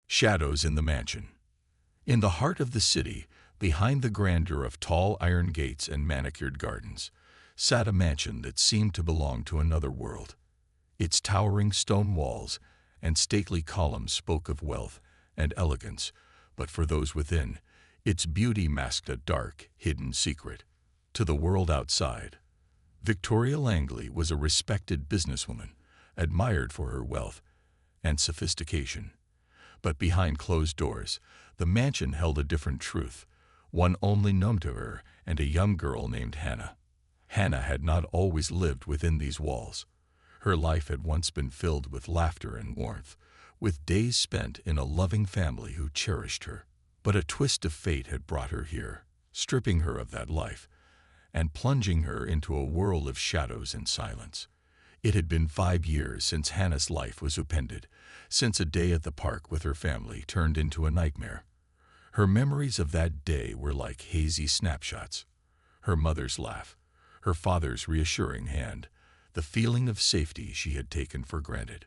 Shadows in the mansion. In the heart of the city, behind the grandeur of tall iron gates and manicured gardens, sat a mansion that seemed to belong to another world. Its towering stone walls and stately columns spoke of wealth and elegance, but for those within, its beauty masked a dark, hidden secret. To the world outside, Victoria Langley was a respected businesswoman, admired for her wealth and sophistication. But behind closed doors, the mansion held a different truth, one only known to her and a young girl named Hannah. Hannah had not always lived within these walls. Her life had once been filled with laughter and warmth, with days spent in a loving family who cherished her. But a twist of fate had brought her here, stripping her of that life and plunging her into a whirl of shadows and silence. It had been 5 years since Hannah's life was upended, since a day at the park with her family turned into a nightmare. Her memories of that day were like hazy snapshots. Her mother's laugh, her father's reassuring hand, the feeling of safety she had taken for granted.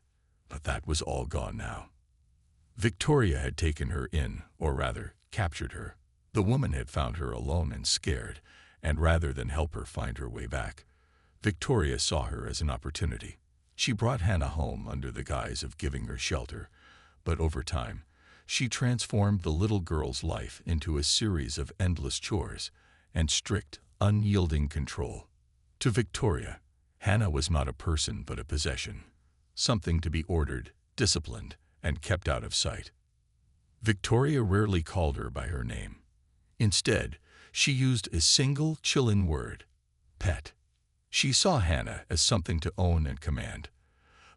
But that was all gone now. Victoria had taken her in, or rather, captured her. The woman had found her alone and scared, and rather than help her find her way back, Victoria saw her as an opportunity. She brought Hannah home under the guise of giving her shelter, but over time, she transformed the little girl's life into a series of endless chores and strict, unyielding control. To Victoria, Hannah was not a person but a possession, something to be ordered, disciplined, and kept out of sight. Victoria rarely called her by her name. Instead, she used a single, chilling word: pet. She saw Hannah as something to own and command.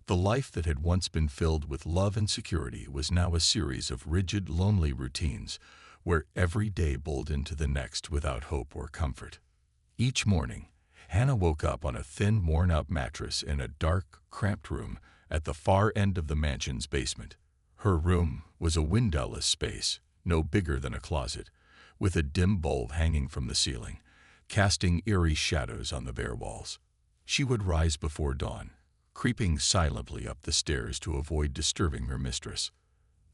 The life that had once been filled with love and security was now a series of rigid, lonely routines where every day bowled into the next without hope or comfort. Each morning, Hannah woke up on a thin, worn-out mattress in a dark, cramped room at the far end of the mansion's basement. Her room was a windowless space, no bigger than a closet, with a dim bulb hanging from the ceiling, casting eerie shadows on the bare walls. She would rise before dawn, creeping silently up the stairs to avoid disturbing her mistress.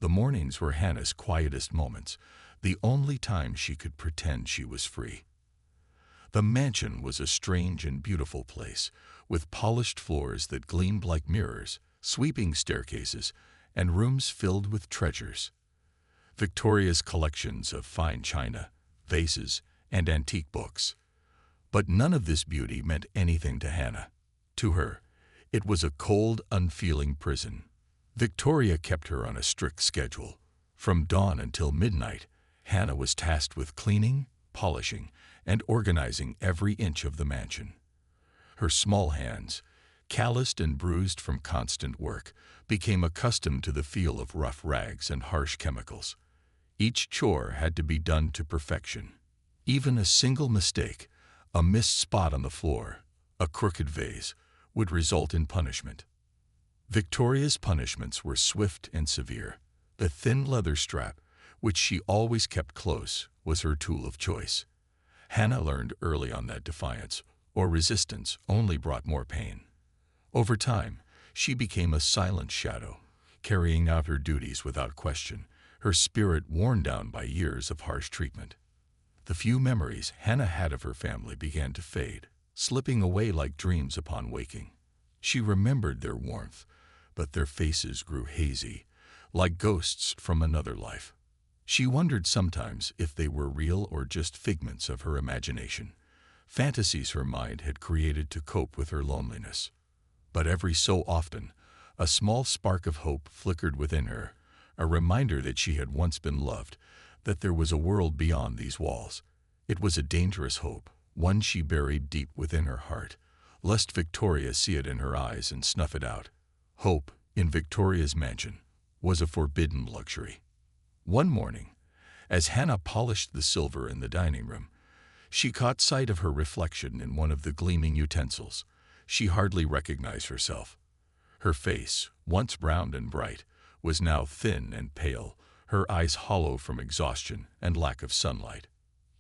The mornings were Hannah's quietest moments, the only time she could pretend she was free. The mansion was a strange and beautiful place, with polished floors that gleamed like mirrors, sweeping staircases, and rooms filled with treasures. Victoria's collections of fine china, vases, and antique books. But none of this beauty meant anything to Hannah. To her, it was a cold, unfeeling prison. Victoria kept her on a strict schedule. From dawn until midnight, Hannah was tasked with cleaning, polishing, and organizing every inch of the mansion. Her small hands, calloused and bruised from constant work, became accustomed to the feel of rough rags and harsh chemicals. Each chore had to be done to perfection. Even a single mistake, a missed spot on the floor, a crooked vase, would result in punishment. Victoria's punishments were swift and severe. The thin leather strap, which she always kept close, was her tool of choice. Hannah learned early on that defiance, or resistance, only brought more pain. Over time, she became a silent shadow, carrying out her duties without question, her spirit worn down by years of harsh treatment. The few memories Hannah had of her family began to fade, slipping away like dreams upon waking. She remembered their warmth, but their faces grew hazy, like ghosts from another life. She wondered sometimes if they were real or just figments of her imagination, fantasies her mind had created to cope with her loneliness. But every so often, a small spark of hope flickered within her, a reminder that she had once been loved, that there was a world beyond these walls. It was a dangerous hope, one she buried deep within her heart, lest Victoria see it in her eyes and snuff it out. Hope, in Victoria's mansion, was a forbidden luxury. One morning, as Hannah polished the silver in the dining room, she caught sight of her reflection in one of the gleaming utensils. She hardly recognized herself. Her face, once round and bright, was now thin and pale, her eyes hollow from exhaustion and lack of sunlight.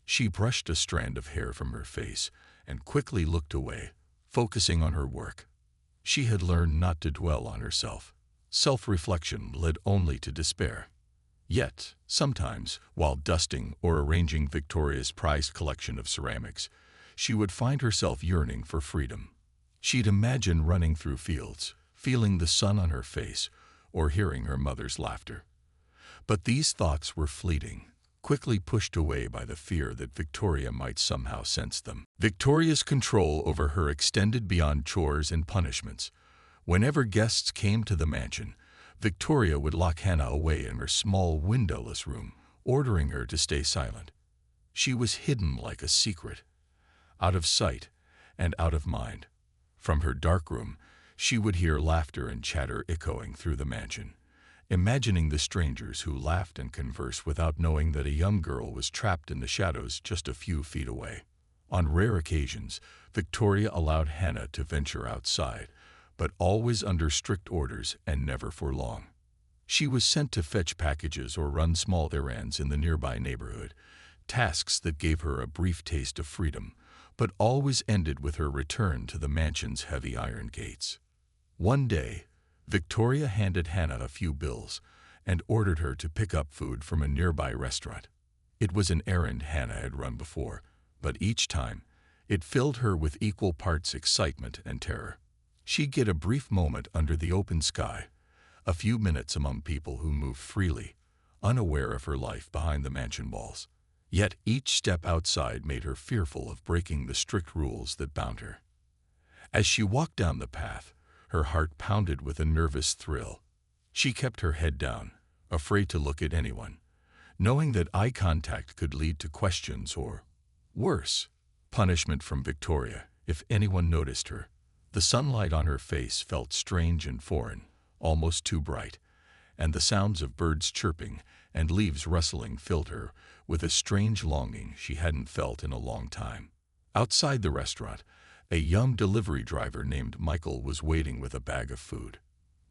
She brushed a strand of hair from her face and quickly looked away, focusing on her work. She had learned not to dwell on herself. Self-reflection led only to despair. Yet, sometimes, while dusting or arranging Victoria's prized collection of ceramics, she would find herself yearning for freedom. She'd imagine running through fields, feeling the sun on her face, or hearing her mother's laughter. But these thoughts were fleeting, quickly pushed away by the fear that Victoria might somehow sense them. Victoria's control over her extended beyond chores and punishments. Whenever guests came to the mansion, Victoria would lock Hannah away in her small windowless room, ordering her to stay silent. She was hidden like a secret, out of sight and out of mind. From her dark room, she would hear laughter and chatter echoing through the mansion, imagining the strangers who laughed and conversed without knowing that a young girl was trapped in the shadows just a few feet away. On rare occasions, Victoria allowed Hannah to venture outside, but always under strict orders and never for long. She was sent to fetch packages or run small errands in the nearby neighborhood, tasks that gave her a brief taste of freedom, but always ended with her return to the mansion's heavy iron gates. One day, Victoria handed Hannah a few bills and ordered her to pick up food from a nearby restaurant. It was an errand Hannah had run before, but each time, it filled her with equal parts excitement and terror. She'd get a brief moment under the open sky, a few minutes among people who moved freely, unaware of her life behind the mansion walls. Yet each step outside made her fearful of breaking the strict rules that bound her. As she walked down the path, her heart pounded with a nervous thrill. She kept her head down, afraid to look at anyone, knowing that eye contact could lead to questions or, worse, punishment from Victoria if anyone noticed her. The sunlight on her face felt strange and foreign, almost too bright, and the sounds of birds chirping and leaves rustling filled her with a strange longing she hadn't felt in a long time. Outside the restaurant, a young delivery driver named Michael was waiting with a bag of food.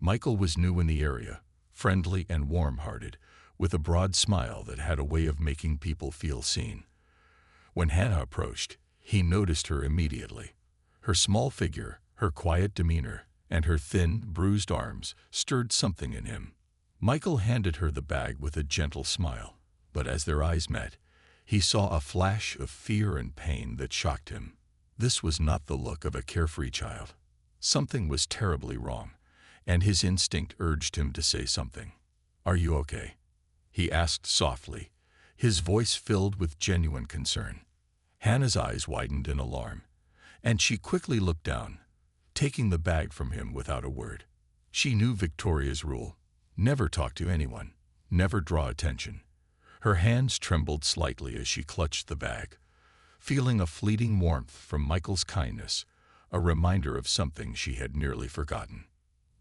Michael was new in the area, friendly and warm-hearted, with a broad smile that had a way of making people feel seen. When Hannah approached, he noticed her immediately. Her small figure, her quiet demeanor, and her thin, bruised arms stirred something in him. Michael handed her the bag with a gentle smile, but as their eyes met, he saw a flash of fear and pain that shocked him. This was not the look of a carefree child. Something was terribly wrong, and his instinct urged him to say something. "Are you okay?" he asked softly, his voice filled with genuine concern. Hannah's eyes widened in alarm, and she quickly looked down, taking the bag from him without a word. She knew Victoria's rule: never talk to anyone, never draw attention. Her hands trembled slightly as she clutched the bag, feeling a fleeting warmth from Michael's kindness, a reminder of something she had nearly forgotten.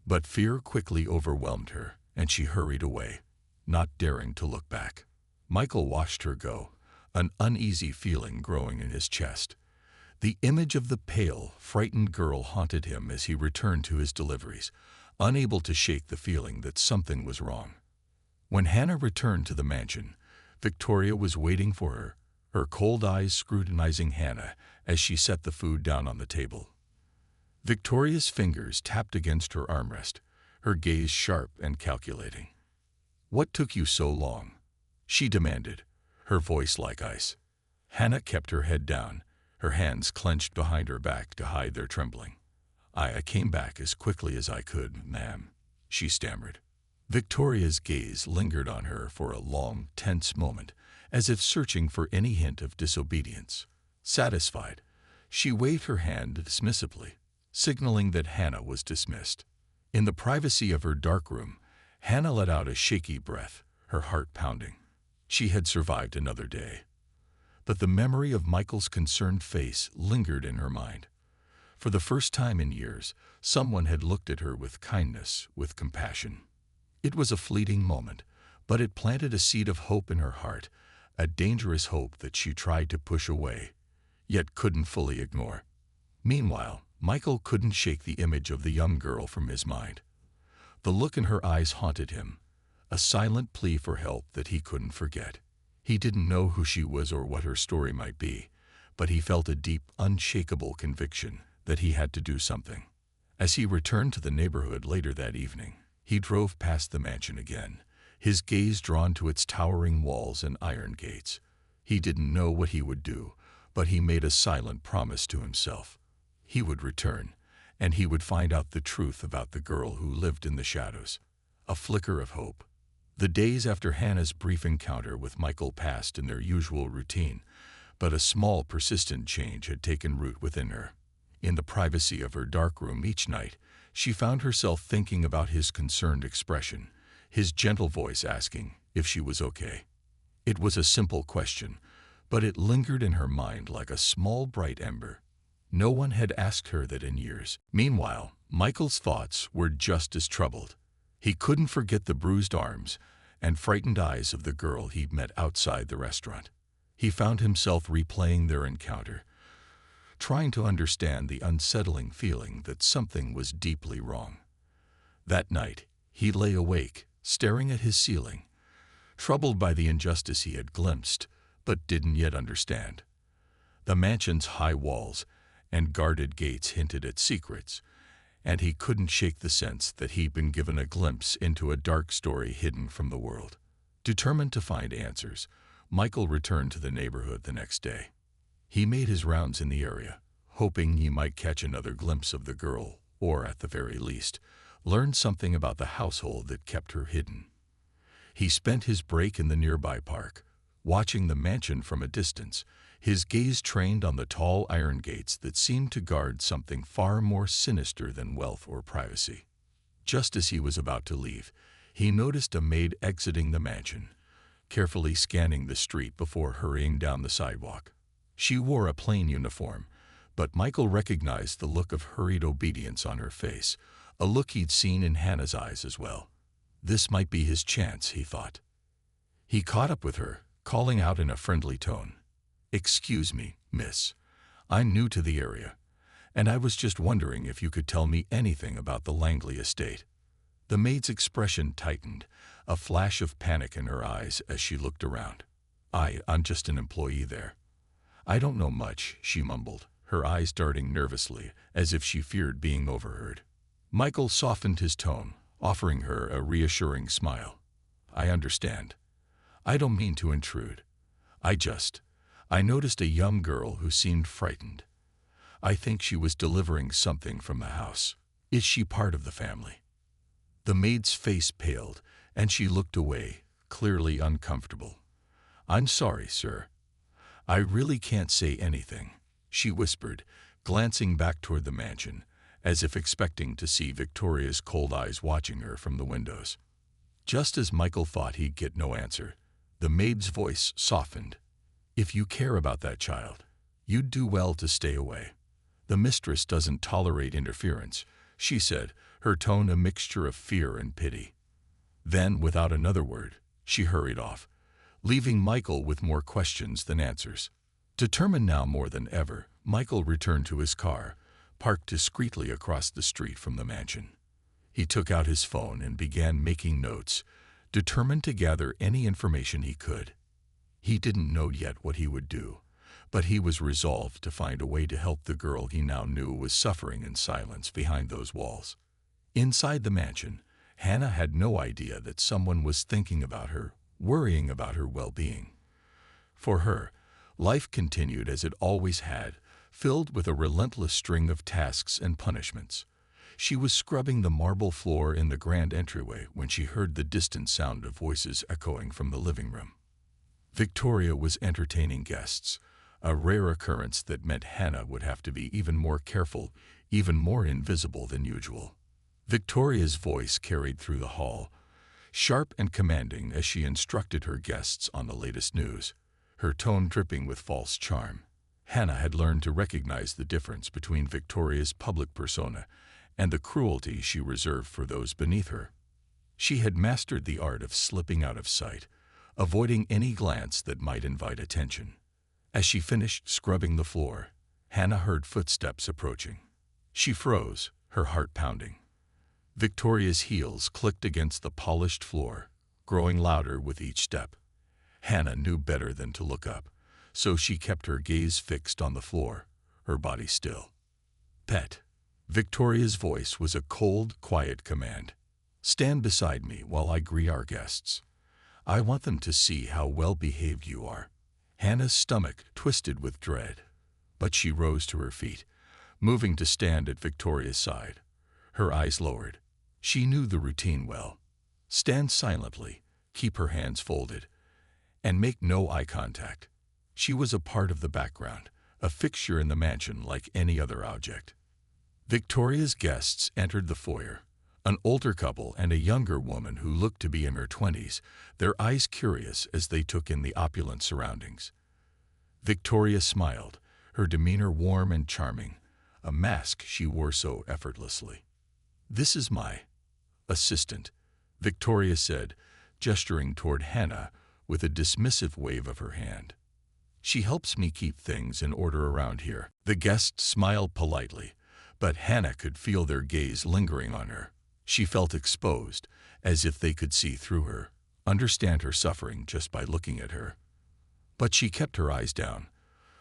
But fear quickly overwhelmed her, and she hurried away, not daring to look back. Michael watched her go, an uneasy feeling growing in his chest. The image of the pale, frightened girl haunted him as he returned to his deliveries, unable to shake the feeling that something was wrong. When Hannah returned to the mansion, Victoria was waiting for her, her cold eyes scrutinizing Hannah as she set the food down on the table. Victoria's fingers tapped against her armrest, her gaze sharp and calculating. "What took you so long?" she demanded, her voice like ice. Hannah kept her head down, her hands clenched behind her back to hide their trembling. I came back as quickly as I could, ma'am," she stammered. Victoria's gaze lingered on her for a long, tense moment, as if searching for any hint of disobedience. Satisfied, she waved her hand dismissively, signaling that Hannah was dismissed. In the privacy of her dark room, Hannah let out a shaky breath, her heart pounding. She had survived another day. But the memory of Michael's concerned face lingered in her mind. For the first time in years, someone had looked at her with kindness, with compassion. It was a fleeting moment, but it planted a seed of hope in her heart, a dangerous hope that she tried to push away, yet couldn't fully ignore. Meanwhile, Michael couldn't shake the image of the young girl from his mind. The look in her eyes haunted him, a silent plea for help that he couldn't forget. He didn't know who she was or what her story might be, but he felt a deep, unshakable conviction that he had to do something. As he returned to the neighborhood later that evening, he drove past the mansion again, his gaze drawn to its towering walls and iron gates. He didn't know what he would do, but he made a silent promise to himself. He would return, and he would find out the truth about the girl who lived in the shadows. A flicker of hope. The days after Hannah's brief encounter with Michael passed in their usual routine, but a small, persistent change had taken root within her. In the privacy of her dark room each night, she found herself thinking about his concerned expression, his gentle voice asking if she was okay. It was a simple question, but it lingered in her mind like a small, bright ember. No one had asked her that in years. Meanwhile, Michael's thoughts were just as troubled. He couldn't forget the bruised arms and frightened eyes of the girl he'd met outside the restaurant. He found himself replaying their encounter, trying to understand the unsettling feeling that something was deeply wrong. That night, he lay awake, staring at his ceiling, troubled by the injustice he had glimpsed but didn't yet understand. The mansion's high walls and guarded gates hinted at secrets, and he couldn't shake the sense that he'd been given a glimpse into a dark story hidden from the world. Determined to find answers, Michael returned to the neighborhood the next day. He made his rounds in the area, hoping he might catch another glimpse of the girl, or at the very least, learn something about the household that kept her hidden. He spent his break in the nearby park, watching the mansion from a distance, his gaze trained on the tall iron gates that seemed to guard something far more sinister than wealth or privacy. Just as he was about to leave, he noticed a maid exiting the mansion, carefully scanning the street before hurrying down the sidewalk. She wore a plain uniform, but Michael recognized the look of hurried obedience on her face, a look he'd seen in Hannah's eyes as well. This might be his chance, he thought. He caught up with her, calling out in a friendly tone, "Excuse me, miss. I'm new to the area, and I was just wondering if you could tell me anything about the Langley estate." The maid's expression tightened, a flash of panic in her eyes as she looked around. I'm just an employee there. I don't know much," she mumbled, her eyes darting nervously as if she feared being overheard. Michael softened his tone, offering her a reassuring smile. "I understand. I don't mean to intrude. I noticed a young girl who seemed frightened. I think she was delivering something from the house. Is she part of the family?" The maid's face paled, and she looked away, clearly uncomfortable. "I'm sorry, sir. I really can't say anything," she whispered, glancing back toward the mansion, as if expecting to see Victoria's cold eyes watching her from the windows. Just as Michael thought he'd get no answer, the maid's voice softened. "If you care about that child, you'd do well to stay away. The mistress doesn't tolerate interference," she said, her tone a mixture of fear and pity. Then, without another word, she hurried off, leaving Michael with more questions than answers. Determined now more than ever, Michael returned to his car, parked discreetly across the street from the mansion. He took out his phone and began making notes, determined to gather any information he could. He didn't know yet what he would do, but he was resolved to find a way to help the girl he now knew was suffering in silence behind those walls. Inside the mansion, Hannah had no idea that someone was thinking about her, worrying about her well-being. For her, life continued as it always had, filled with a relentless string of tasks and punishments. She was scrubbing the marble floor in the grand entryway when she heard the distant sound of voices echoing from the living room. Victoria was entertaining guests, a rare occurrence that meant Hannah would have to be even more careful, even more invisible than usual. Victoria's voice carried through the hall, sharp and commanding as she instructed her guests on the latest news, her tone dripping with false charm. Hannah had learned to recognize the difference between Victoria's public persona and the cruelty she reserved for those beneath her. She had mastered the art of slipping out of sight, avoiding any glance that might invite attention. As she finished scrubbing the floor, Hannah heard footsteps approaching. She froze, her heart pounding. Victoria's heels clicked against the polished floor, growing louder with each step. Hannah knew better than to look up, so she kept her gaze fixed on the floor, her body still. "Pet." Victoria's voice was a cold, quiet command. "Stand beside me while I greet our guests." I want them to see how well-behaved you are." Hannah's stomach twisted with dread, but she rose to her feet, moving to stand at Victoria's side. Her eyes lowered. She knew the routine well. Stand silently, keep her hands folded, and make no eye contact. She was a part of the background, a fixture in the mansion like any other object. Victoria's guests entered the foyer, an older couple and a younger woman who looked to be in her 20s, their eyes curious as they took in the opulent surroundings. Victoria smiled, her demeanor warm and charming, a mask she wore so effortlessly. "This is my assistant," Victoria said, gesturing toward Hannah with a dismissive wave of her hand. "She helps me keep things in order around here." The guests smiled politely, but Hannah could feel their gaze lingering on her. She felt exposed, as if they could see through her, understand her suffering just by looking at her. But she kept her eyes down,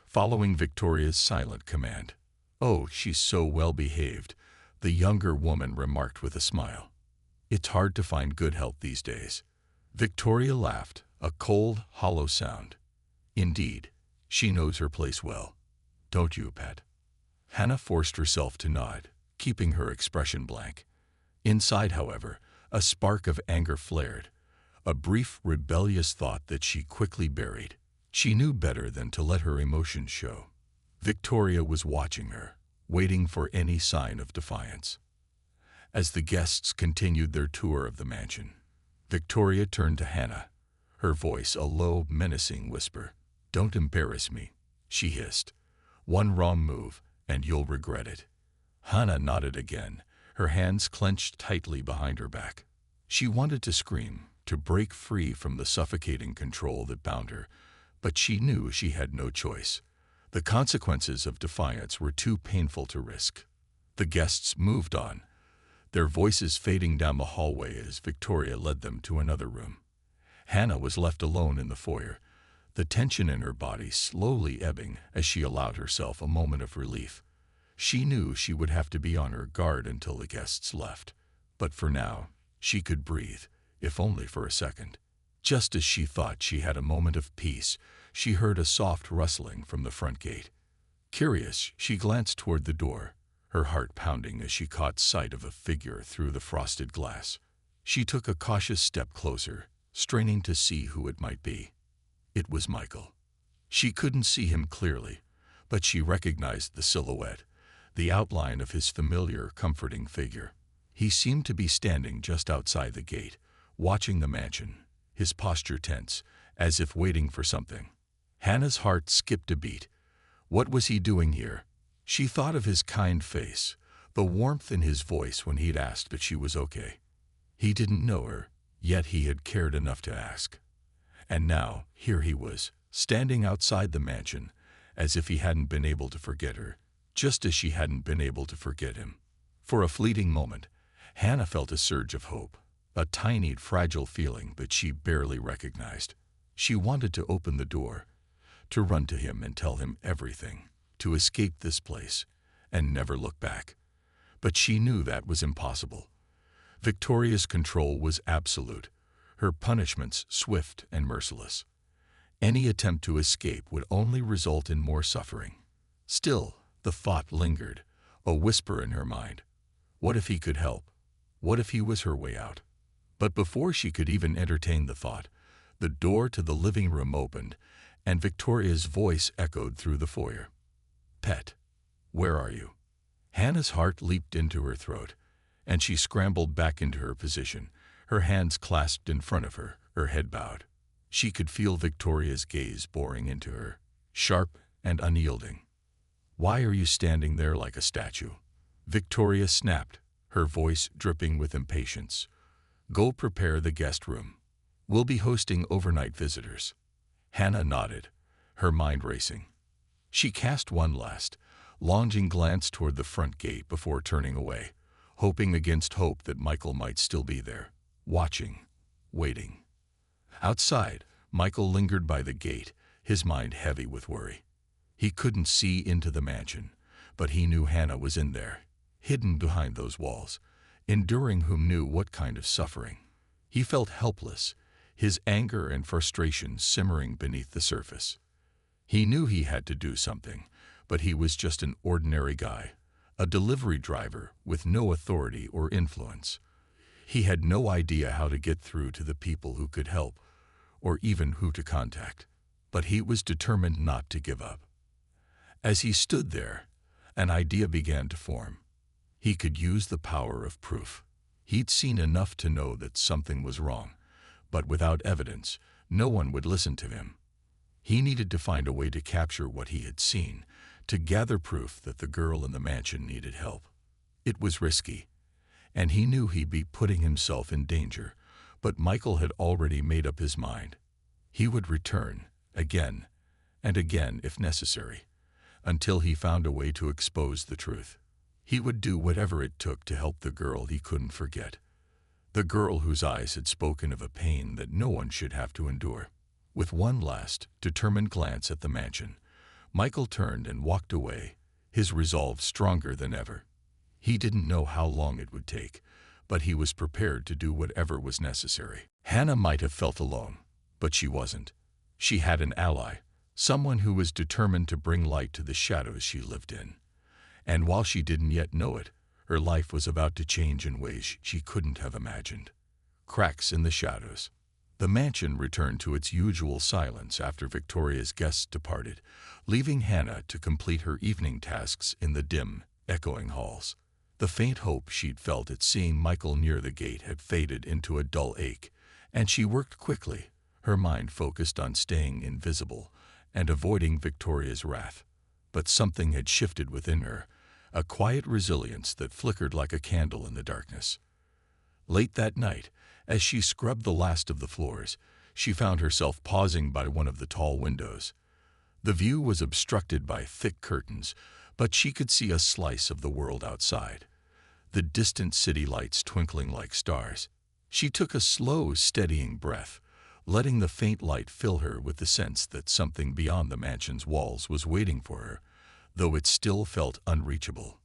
following Victoria's silent command. "Oh, she's so well behaved," the younger woman remarked with a smile. "It's hard to find good help these days." Victoria laughed, a cold, hollow sound. "Indeed, she knows her place well. Don't you, Pat?" Hannah forced herself to nod, keeping her expression blank. Inside, however, a spark of anger flared, a brief, rebellious thought that she quickly buried. She knew better than to let her emotions show. Victoria was watching her, waiting for any sign of defiance. As the guests continued their tour of the mansion, Victoria turned to Hannah, her voice a low, menacing whisper. "Don't embarrass me," she hissed. "One wrong move, and you'll regret it." Hannah nodded again, her hands clenched tightly behind her back. She wanted to scream, to break free from the suffocating control that bound her, but she knew she had no choice. The consequences of defiance were too painful to risk. The guests moved on, their voices fading down the hallway as Victoria led them to another room. Hannah was left alone in the foyer, the tension in her body slowly ebbing as she allowed herself a moment of relief. She knew she would have to be on her guard until the guests left, but for now, she could breathe, if only for a second. Just as she thought she had a moment of peace, she heard a soft rustling from the front gate. Curious, she glanced toward the door, her heart pounding as she caught sight of a figure through the frosted glass. She took a cautious step closer, straining to see who it might be. It was Michael. She couldn't see him clearly, but she recognized the silhouette, the outline of his familiar, comforting figure. He seemed to be standing just outside the gate, watching the mansion, his posture tense, as if waiting for something. Hannah's heart skipped a beat. What was he doing here? She thought of his kind face, the warmth in his voice when he'd asked if she was okay. He didn't know her, yet he had cared enough to ask. And now, here he was, standing outside the mansion, as if he hadn't been able to forget her, just as she hadn't been able to forget him. For a fleeting moment, Hannah felt a surge of hope, a tiny, fragile feeling that she barely recognized. She wanted to open the door, to run to him and tell him everything, to escape this place, and never look back. But she knew that was impossible. Victoria's control was absolute, her punishments swift and merciless. Any attempt to escape would only result in more suffering. Still, the thought lingered, a whisper in her mind. What if he could help? What if he was her way out? But before she could even entertain the thought, the door to the living room opened, and Victoria's voice echoed through the foyer. "Pet, where are you?" Hannah's heart leaped into her throat, and she scrambled back into her position, her hands clasped in front of her, her head bowed. She could feel Victoria's gaze boring into her, sharp and unyielding. "Why are you standing there like a statue?" Victoria snapped, her voice dripping with impatience. "Go prepare the guest room. We'll be hosting overnight visitors." Hannah nodded, her mind racing. She cast one last, longing glance toward the front gate before turning away, hoping against hope that Michael might still be there, watching, waiting. Outside, Michael lingered by the gate, his mind heavy with worry. He couldn't see into the mansion, but he knew Hannah was in there, hidden behind those walls, enduring whom knew what kind of suffering. He felt helpless, his anger and frustration simmering beneath the surface. He knew he had to do something, but he was just an ordinary guy, a delivery driver with no authority or influence. He had no idea how to get through to the people who could help, or even who to contact. But he was determined not to give up. As he stood there, an idea began to form. He could use the power of proof. He'd seen enough to know that something was wrong, but without evidence, no one would listen to him. He needed to find a way to capture what he had seen, to gather proof that the girl in the mansion needed help. It was risky, and he knew he'd be putting himself in danger, but Michael had already made up his mind. He would return, again and again if necessary, until he found a way to expose the truth. He would do whatever it took to help the girl he couldn't forget, the girl whose eyes had spoken of a pain that no one should have to endure. With one last, determined glance at the mansion, Michael turned and walked away, his resolve stronger than ever. He didn't know how long it would take, but he was prepared to do whatever was necessary. Hannah might have felt alone, but she wasn't. She had an ally, someone who was determined to bring light to the shadows she lived in. And while she didn't yet know it, her life was about to change in ways she couldn't have imagined. Cracks in the shadows. The mansion returned to its usual silence after Victoria's guests departed, leaving Hannah to complete her evening tasks in the dim, echoing halls. The faint hope she'd felt at seeing Michael near the gate had faded into a dull ache, and she worked quickly, her mind focused on staying invisible and avoiding Victoria's wrath. But something had shifted within her, a quiet resilience that flickered like a candle in the darkness. Late that night, as she scrubbed the last of the floors, she found herself pausing by one of the tall windows. The view was obstructed by thick curtains, but she could see a slice of the world outside, the distant city lights twinkling like stars. She took a slow, steadying breath, letting the faint light fill her with the sense that something beyond the mansion's walls was waiting for her, though it still felt unreachable.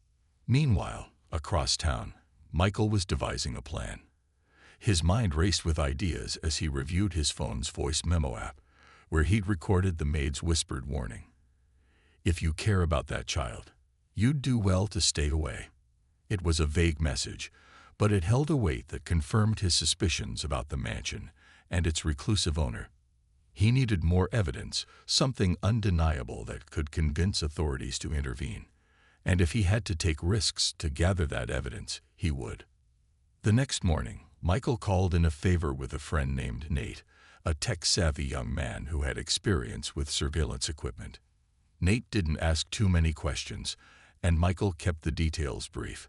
Meanwhile, across town, Michael was devising a plan. His mind raced with ideas as he reviewed his phone's voice memo app, where he'd recorded the maid's whispered warning. "If you care about that child, you'd do well to stay away." It was a vague message, but it held a weight that confirmed his suspicions about the mansion and its reclusive owner. He needed more evidence, something undeniable that could convince authorities to intervene. And if he had to take risks to gather that evidence, he would. The next morning, Michael called in a favor with a friend named Nate, a tech-savvy young man who had experience with surveillance equipment. Nate didn't ask too many questions, and Michael kept the details brief,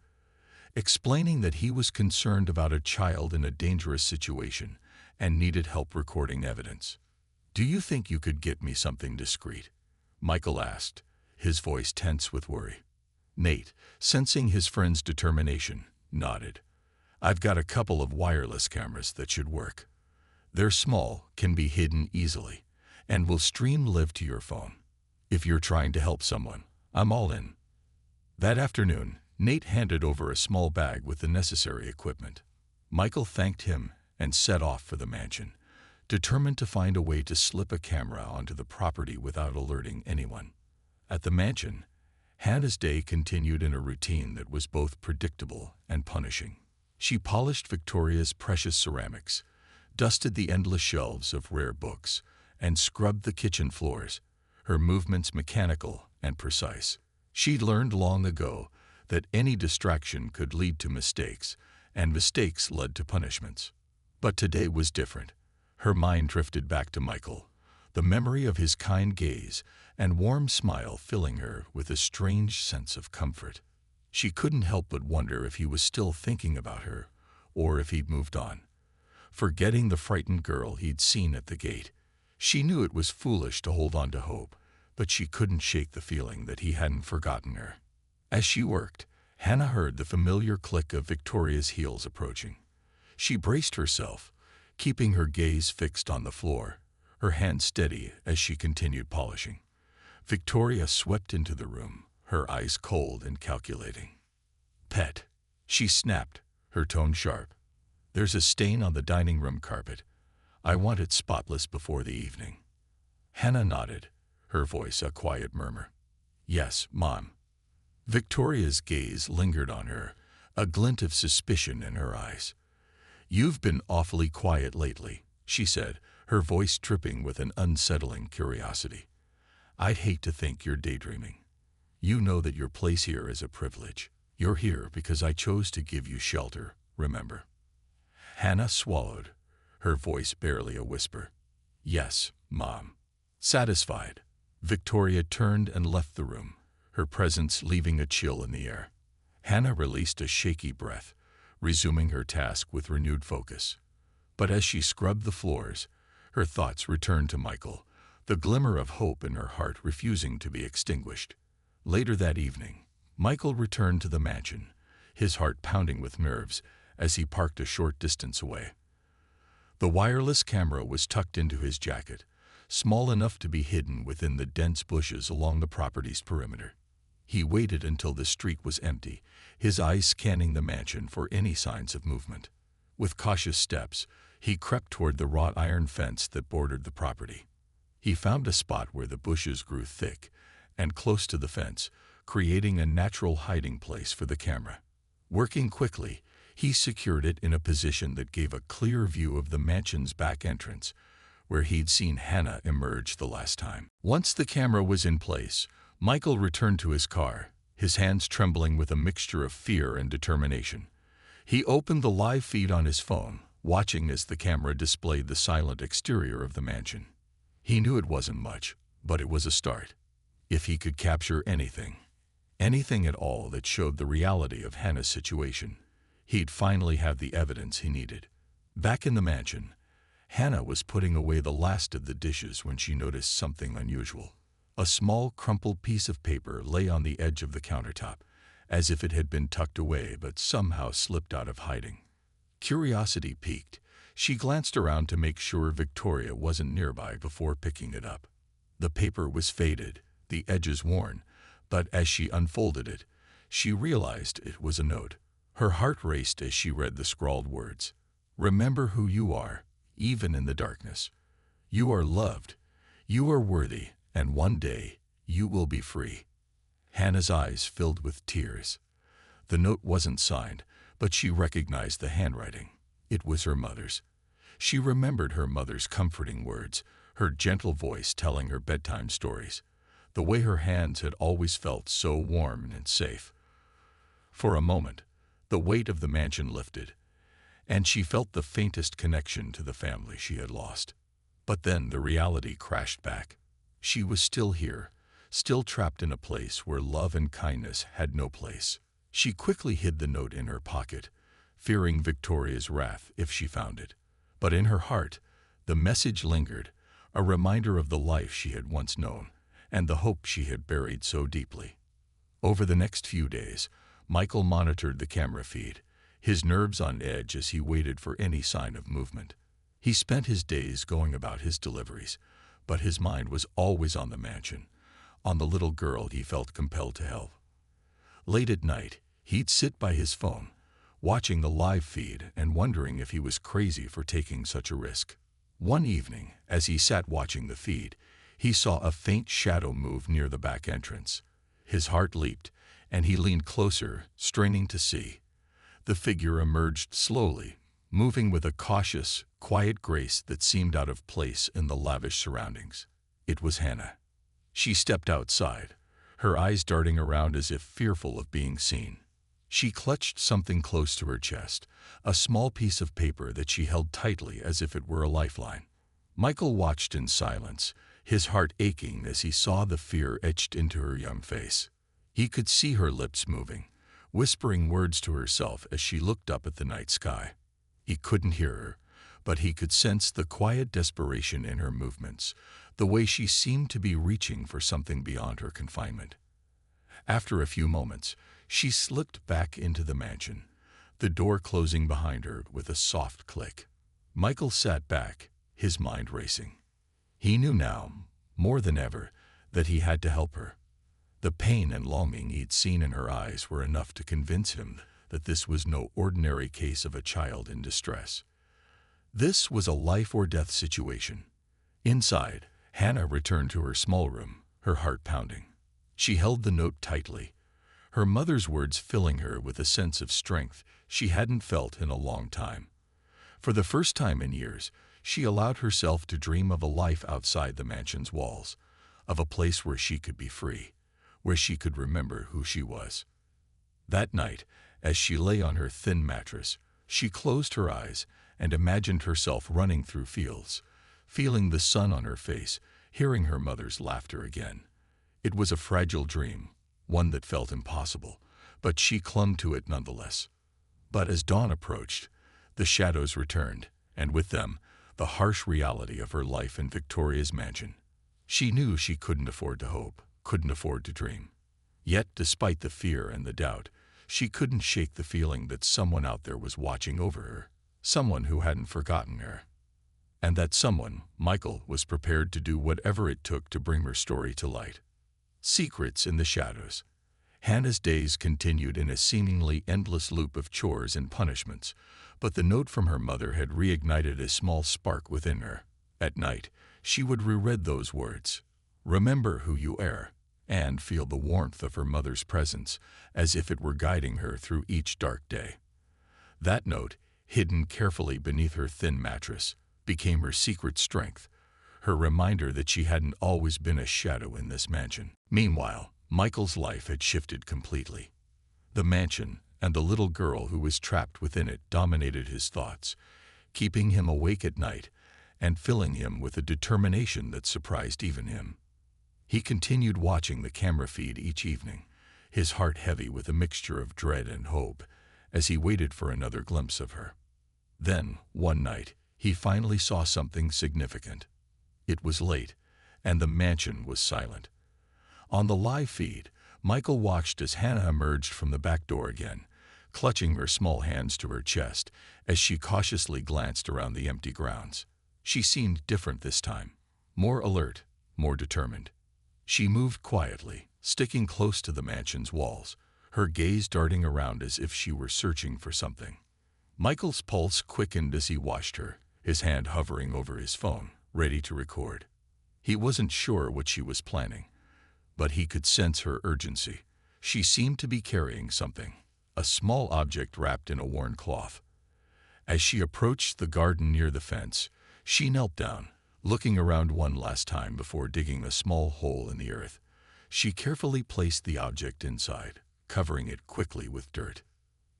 explaining that he was concerned about a child in a dangerous situation and needed help recording evidence. "Do you think you could get me something discreet?" Michael asked, his voice tense with worry. Nate, sensing his friend's determination, nodded. "I've got a couple of wireless cameras that should work. They're small, can be hidden easily, and will stream live to your phone. If you're trying to help someone, I'm all in." That afternoon, Nate handed over a small bag with the necessary equipment. Michael thanked him and set off for the mansion, determined to find a way to slip a camera onto the property without alerting anyone. At the mansion, Hannah's day continued in a routine that was both predictable and punishing. She polished Victoria's precious ceramics, dusted the endless shelves of rare books, and scrubbed the kitchen floors, her movements mechanical and precise. She'd learned long ago that any distraction could lead to mistakes, and mistakes led to punishments. But today was different. Her mind drifted back to Michael, the memory of his kind gaze and warm smile filling her with a strange sense of comfort. She couldn't help but wonder if he was still thinking about her, or if he'd moved on, forgetting the frightened girl he'd seen at the gate. She knew it was foolish to hold on to hope, but she couldn't shake the feeling that he hadn't forgotten her. As she worked, Hannah heard the familiar click of Victoria's heels approaching. She braced herself, keeping her gaze fixed on the floor, her hand steady as she continued polishing. Victoria swept into the room, her eyes cold and calculating. "Pet," she snapped, her tone sharp. "There's a stain on the dining room carpet. I want it spotless before the evening." Hannah nodded, her voice a quiet murmur. "Yes, Mom." Victoria's gaze lingered on her, a glint of suspicion in her eyes. "You've been awfully quiet lately," she said, her voice dripping with an unsettling curiosity. "I'd hate to think you're daydreaming. You know that your place here is a privilege. You're here because I chose to give you shelter, remember?" Hannah swallowed, her voice barely a whisper. "Yes, Mom." Satisfied, Victoria turned and left the room, her presence leaving a chill in the air. Hannah released a shaky breath, resuming her task with renewed focus. But as she scrubbed the floors, her thoughts returned to Michael, the glimmer of hope in her heart refusing to be extinguished. Later that evening, Michael returned to the mansion, his heart pounding with nerves as he parked a short distance away. The wireless camera was tucked into his jacket, small enough to be hidden within the dense bushes along the property's perimeter. He waited until the street was empty, his eyes scanning the mansion for any signs of movement. With cautious steps, he crept toward the wrought iron fence that bordered the property. He found a spot where the bushes grew thick and close to the fence, creating a natural hiding place for the camera. Working quickly, he secured it in a position that gave a clear view of the mansion's back entrance, where he'd seen Hannah emerge the last time. Once the camera was in place, Michael returned to his car, his hands trembling with a mixture of fear and determination. He opened the live feed on his phone, watching as the camera displayed the silent exterior of the mansion. He knew it wasn't much, but it was a start. If he could capture anything at all that showed the reality of Hannah's situation, he'd finally have the evidence he needed. Back in the mansion, Hannah was putting away the last of the dishes when she noticed something unusual. A small, crumpled piece of paper lay on the edge of the countertop, as if it had been tucked away but somehow slipped out of hiding. Curiosity piqued. She glanced around to make sure Victoria wasn't nearby before picking it up. The paper was faded, the edges worn, but as she unfolded it, she realized it was a note. Her heart raced as she read the scrawled words. "Remember who you are, even in the darkness. You are loved, you are worthy, and one day you will be free." Hannah's eyes filled with tears. The note wasn't signed, but she recognized the handwriting. It was her mother's. She remembered her mother's comforting words, her gentle voice telling her bedtime stories, the way her hands had always felt so warm and safe. For a moment, the weight of the mansion lifted, and she felt the faintest connection to the family she had lost. But then the reality crashed back. She was still here, still trapped in a place where love and kindness had no place. She quickly hid the note in her pocket, fearing Victoria's wrath if she found it. But in her heart, the message lingered, a reminder of the life she had once known, and the hope she had buried so deeply. Over the next few days, Michael monitored the camera feed, his nerves on edge as he waited for any sign of movement. He spent his days going about his deliveries, but his mind was always on the mansion, on the little girl he felt compelled to help. Late at night, he'd sit by his phone, watching the live feed and wondering if he was crazy for taking such a risk. One evening, as he sat watching the feed, he saw a faint shadow move near the back entrance. His heart leaped, and he leaned closer, straining to see. The figure emerged slowly, moving with a cautious, quiet grace that seemed out of place in the lavish surroundings. It was Hannah. She stepped outside, her eyes darting around as if fearful of being seen. She clutched something close to her chest, a small piece of paper that she held tightly as if it were a lifeline. Michael watched in silence, his heart aching as he saw the fear etched into her young face. He could see her lips moving, whispering words to herself as she looked up at the night sky. He couldn't hear her, but he could sense the quiet desperation in her movements, the way she seemed to be reaching for something beyond her confinement. After a few moments, she slipped back into the mansion, the door closing behind her with a soft click. Michael sat back, his mind racing. He knew now, more than ever, that he had to help her. The pain and longing he'd seen in her eyes were enough to convince him that this was no ordinary case of a child in distress. This was a life-or-death situation. Inside, Hannah returned to her small room, her heart pounding. She held the note tightly, her mother's words filling her with a sense of strength she hadn't felt in a long time. For the first time in years, she allowed herself to dream of a life outside the mansion's walls, of a place where she could be free, where she could remember who she was. That night, as she lay on her thin mattress, she closed her eyes and imagined herself running through fields, feeling the sun on her face, hearing her mother's laughter again. It was a fragile dream, one that felt impossible, but she clung to it nonetheless. But as dawn approached, the shadows returned, and with them, the harsh reality of her life in Victoria's mansion. She knew she couldn't afford to hope, couldn't afford to dream. Yet, despite the fear and the doubt, she couldn't shake the feeling that someone out there was watching over her, someone who hadn't forgotten her. And that someone, Michael, was prepared to do whatever it took to bring her story to light. Secrets in the shadows. Hannah's days continued in a seemingly endless loop of chores and punishments, but the note from her mother had reignited a small spark within her. At night, she would reread those words, "Remember who you are," and feel the warmth of her mother's presence, as if it were guiding her through each dark day. That note, hidden carefully beneath her thin mattress, became her secret strength, her reminder that she hadn't always been a shadow in this mansion. Meanwhile, Michael's life had shifted completely. The mansion and the little girl who was trapped within it dominated his thoughts, keeping him awake at night and filling him with a determination that surprised even him. He continued watching the camera feed each evening, his heart heavy with a mixture of dread and hope, as he waited for another glimpse of her. Then, one night, he finally saw something significant. It was late, and the mansion was silent. On the live feed, Michael watched as Hannah emerged from the back door again, clutching her small hands to her chest as she cautiously glanced around the empty grounds. She seemed different this time, more alert, more determined. She moved quietly, sticking close to the mansion's walls, her gaze darting around as if she were searching for something. Michael's pulse quickened as he watched her, his hand hovering over his phone, ready to record. He wasn't sure what she was planning, but he could sense her urgency. She seemed to be carrying something, a small object wrapped in a worn cloth. As she approached the garden near the fence, she knelt down, looking around one last time before digging a small hole in the earth. She carefully placed the object inside, covering it quickly with dirt.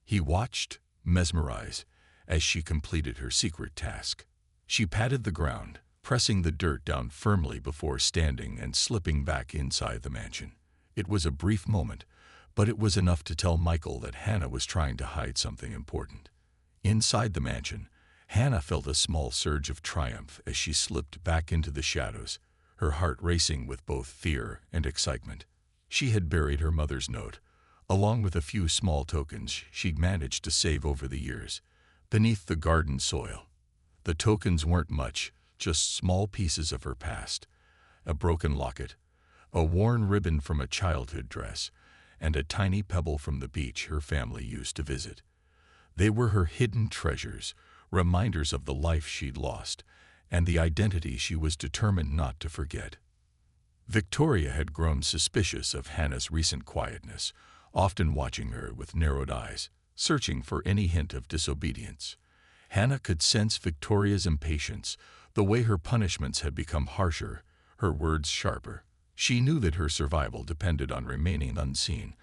He watched, mesmerized, as she completed her secret task. She patted the ground, pressing the dirt down firmly before standing and slipping back inside the mansion. It was a brief moment, but it was enough to tell Michael that Hannah was trying to hide something important. Inside the mansion, Hannah felt a small surge of triumph as she slipped back into the shadows, her heart racing with both fear and excitement. She had buried her mother's note, along with a few small tokens she'd managed to save over the years, beneath the garden soil. The tokens weren't much, just small pieces of her past, a broken locket, a worn ribbon from a childhood dress, and a tiny pebble from the beach her family used to visit. They were her hidden treasures, reminders of the life she'd lost, and the identity she was determined not to forget. Victoria had grown suspicious of Hannah's recent quietness, often watching her with narrowed eyes, searching for any hint of disobedience. Hannah could sense Victoria's impatience, the way her punishments had become harsher, her words sharper. She knew that her survival depended on remaining unseen,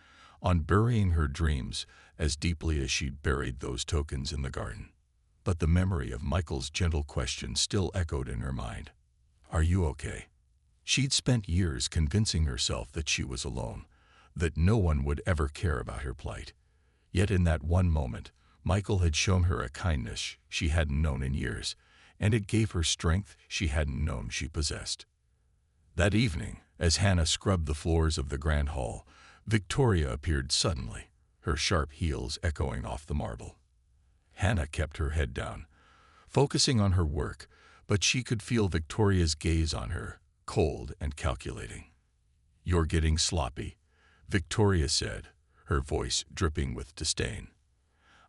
on burying her dreams as deeply as she'd buried those tokens in the garden. But the memory of Michael's gentle question still echoed in her mind. "Are you okay?" She'd spent years convincing herself that she was alone, that no one would ever care about her plight. Yet in that one moment, Michael had shown her a kindness she hadn't known in years, and it gave her strength she hadn't known she possessed. That evening, as Hannah scrubbed the floors of the grand hall, Victoria appeared suddenly, her sharp heels echoing off the marble. Hannah kept her head down, focusing on her work, but she could feel Victoria's gaze on her, cold and calculating. "You're getting sloppy," Victoria said, her voice dripping with disdain.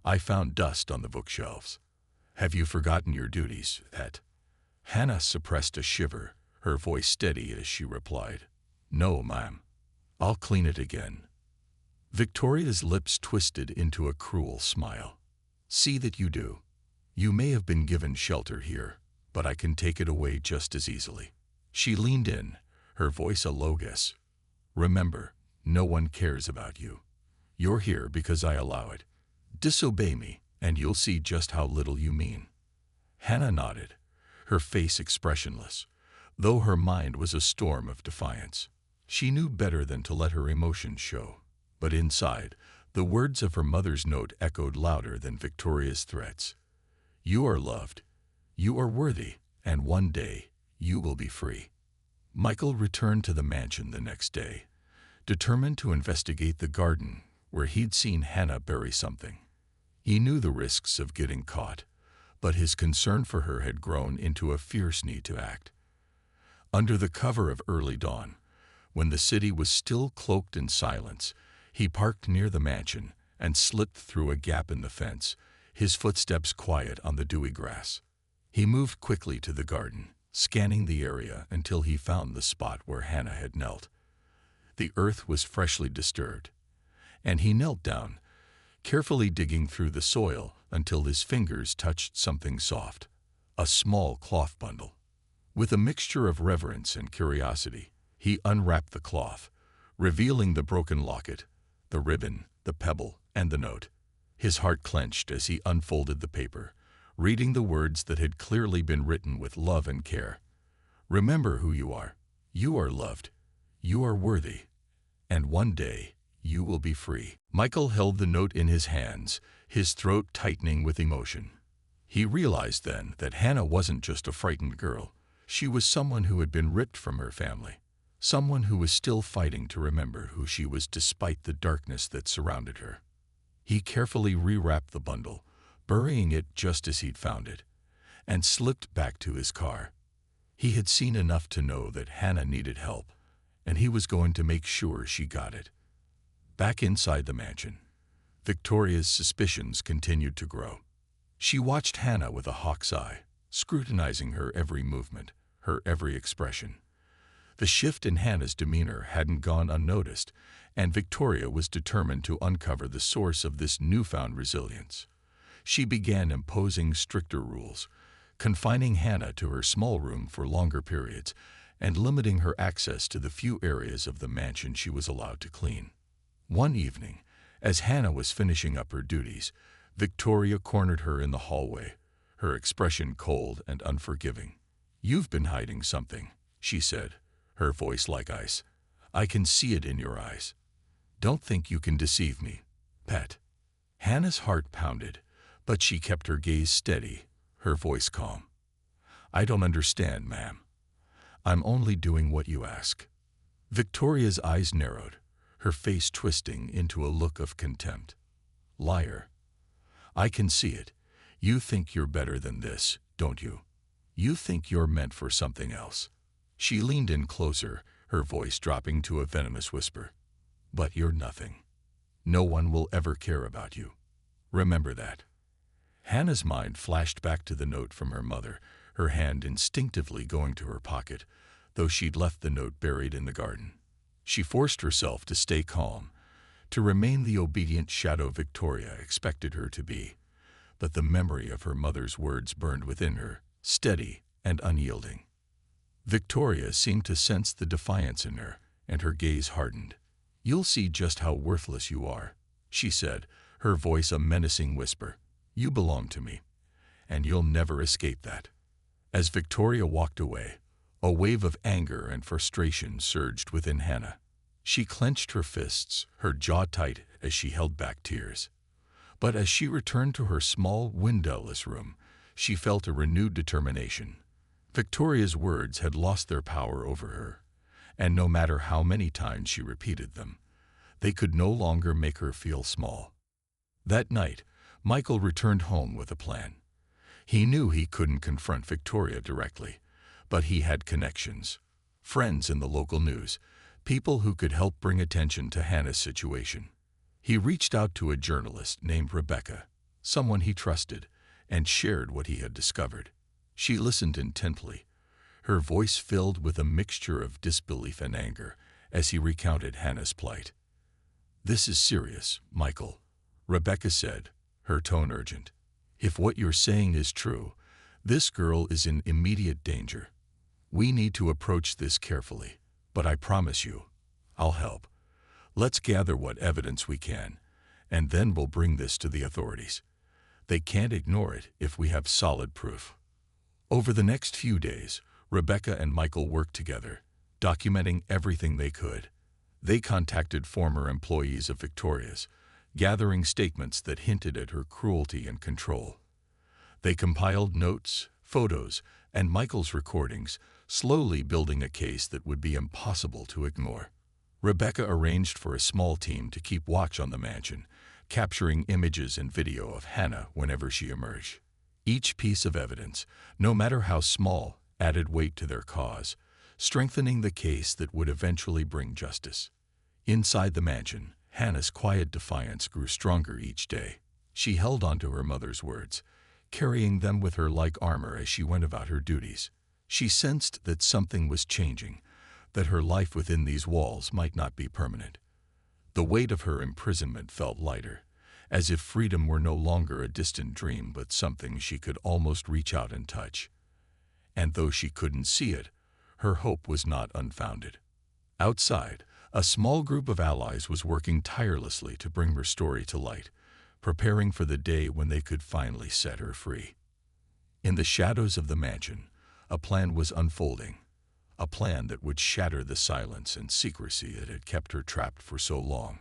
"I found dust on the bookshelves." Have you forgotten your duties, pet? Hannah suppressed a shiver, her voice steady as she replied, No, ma'am. I'll clean it again. Victoria's lips twisted into a cruel smile. See that you do. You may have been given shelter here, but I can take it away just as easily. She leaned in, her voice a low guess. Remember, no one cares about you. You're here because I allow it. Disobey me, and you'll see just how little you mean. Hannah nodded, her face expressionless, though her mind was a storm of defiance. She knew better than to let her emotions show, but inside, the words of her mother's note echoed louder than Victoria's threats. You are loved, you are worthy, and one day you will be free. Michael returned to the mansion the next day, determined to investigate the garden where he'd seen Hannah bury something. He knew the risks of getting caught, but his concern for her had grown into a fierce need to act. Under the cover of early dawn, when the city was still cloaked in silence, he parked near the mansion and slipped through a gap in the fence, his footsteps quiet on the dewy grass. He moved quickly to the garden, scanning the area until he found the spot where Hannah had knelt. The earth was freshly disturbed, and he knelt down, carefully digging through the soil until his fingers touched something soft, a small cloth bundle. With a mixture of reverence and curiosity, he unwrapped the cloth, revealing the broken locket, the ribbon, the pebble, and the note. His heart clenched as he unfolded the paper, reading the words that had clearly been written with love and care. Remember who you are. You are loved. You are worthy. And one day, you will be free. Michael held the note in his hands, his throat tightening with emotion. He realized then that Hannah wasn't just a frightened girl. She was someone who had been ripped from her family, someone who was still fighting to remember who she was despite the darkness that surrounded her. He carefully rewrapped the bundle, burying it just as he'd found it, and slipped back to his car. He had seen enough to know that Hannah needed help, and he was going to make sure she got it. Back inside the mansion, Victoria's suspicions continued to grow. She watched Hannah with a hawk's eye, scrutinizing her every movement, her every expression. The shift in Hannah's demeanor hadn't gone unnoticed, and Victoria was determined to uncover the source of this newfound resilience. She began imposing stricter rules, confining Hannah to her small room for longer periods, and limiting her access to the few areas of the mansion she was allowed to clean. One evening, as Hannah was finishing up her duties, Victoria cornered her in the hallway, her expression cold and unforgiving. You've been hiding something, she said, her voice like ice. I can see it in your eyes. Don't think you can deceive me, pet. Hannah's heart pounded, but she kept her gaze steady, her voice calm. I don't understand, ma'am. I'm only doing what you ask. Victoria's eyes narrowed, her face twisting into a look of contempt. Liar. I can see it. You think you're better than this, don't you? You think you're meant for something else. She leaned in closer, her voice dropping to a venomous whisper. But you're nothing. No one will ever care about you. Remember that. Hannah's mind flashed back to the note from her mother, her hand instinctively going to her pocket, though she'd left the note buried in the garden. She forced herself to stay calm, to remain the obedient shadow Victoria expected her to be. But the memory of her mother's words burned within her, steady and unyielding. Victoria seemed to sense the defiance in her, and her gaze hardened. You'll see just how worthless you are, she said, her voice a menacing whisper. You belong to me, and you'll never escape that. As Victoria walked away, a wave of anger and frustration surged within Hannah. She clenched her fists, her jaw tight as she held back tears. But as she returned to her small, windowless room, she felt a renewed determination. Victoria's words had lost their power over her, and no matter how many times she repeated them, they could no longer make her feel small. That night, Michael returned home with a plan. He knew he couldn't confront Victoria directly, but he had connections, friends in the local news, people who could help bring attention to Hannah's situation. He reached out to a journalist named Rebecca, someone he trusted, and shared what he had discovered. She listened intently, her voice filled with a mixture of disbelief and anger as he recounted Hannah's plight. "This is serious, Michael," Rebecca said, her tone urgent. "If what you're saying is true, this girl is in immediate danger. We need to approach this carefully, but I promise you, I'll help. Let's gather what evidence we can, and then we'll bring this to the authorities. They can't ignore it if we have solid proof." Over the next few days, Rebecca and Michael worked together, documenting everything they could. They contacted former employees of Victoria's, gathering statements that hinted at her cruelty and control. They compiled notes, photos, and Michael's recordings, slowly building a case that would be impossible to ignore. Rebecca arranged for a small team to keep watch on the mansion, capturing images and video of Hannah whenever she emerged. Each piece of evidence, no matter how small, added weight to their cause, strengthening the case that would eventually bring justice. Inside the mansion, Hannah's quiet defiance grew stronger each day. She held on to her mother's words, carrying them with her like armor as she went about her duties. She sensed that something was changing, that her life within these walls might not be permanent. The weight of her imprisonment felt lighter, as if freedom were no longer a distant dream but something she could almost reach out and touch. And though she couldn't see it, her hope was not unfounded. Outside, a small group of allies was working tirelessly to bring her story to light, preparing for the day when they could finally set her free. In the shadows of the mansion, a plan was unfolding, a plan that would shatter the silence and secrecy that had kept her trapped for so long.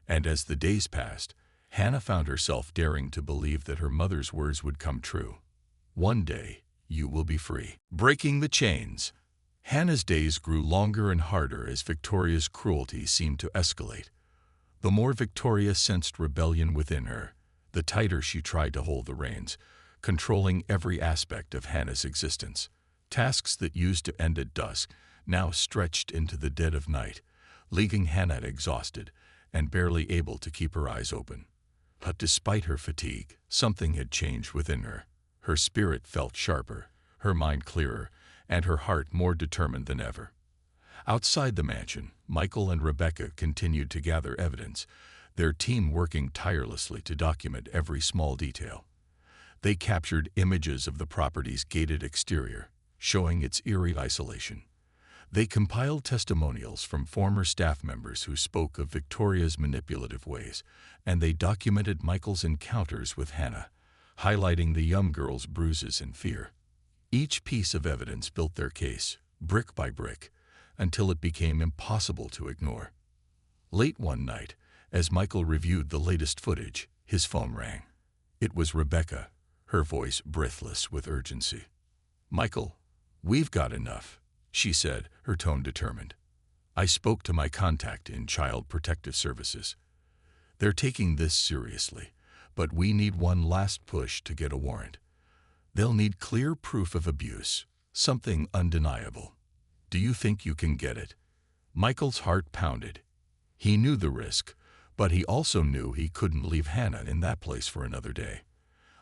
And as the days passed, Hannah found herself daring to believe that her mother's words would come true. "One day, you will be free." Breaking the chains. Hannah's days grew longer and harder as Victoria's cruelty seemed to escalate. The more Victoria sensed rebellion within her, the tighter she tried to hold the reins, controlling every aspect of Hannah's existence. Tasks that used to end at dusk now stretched into the dead of night, leaving Hannah exhausted and barely able to keep her eyes open. But despite her fatigue, something had changed within her. Her spirit felt sharper, her mind clearer, and her heart more determined than ever. Outside the mansion, Michael and Rebecca continued to gather evidence, their team working tirelessly to document every small detail. They captured images of the property's gated exterior, showing its eerie isolation. They compiled testimonials from former staff members who spoke of Victoria's manipulative ways, and they documented Michael's encounters with Hannah, highlighting the young girl's bruises and fear. Each piece of evidence built their case, brick by brick, until it became impossible to ignore. Late one night, as Michael reviewed the latest footage, his phone rang. It was Rebecca, her voice breathless with urgency. "Michael, we've got enough," she said, her tone determined. "I spoke to my contact in Child Protective Services. They're taking this seriously, but we need one last push to get a warrant. They'll need clear proof of abuse, something undeniable. Do you think you can get it?" Michael's heart pounded. He knew the risk, but he also knew he couldn't leave Hannah in that place for another day.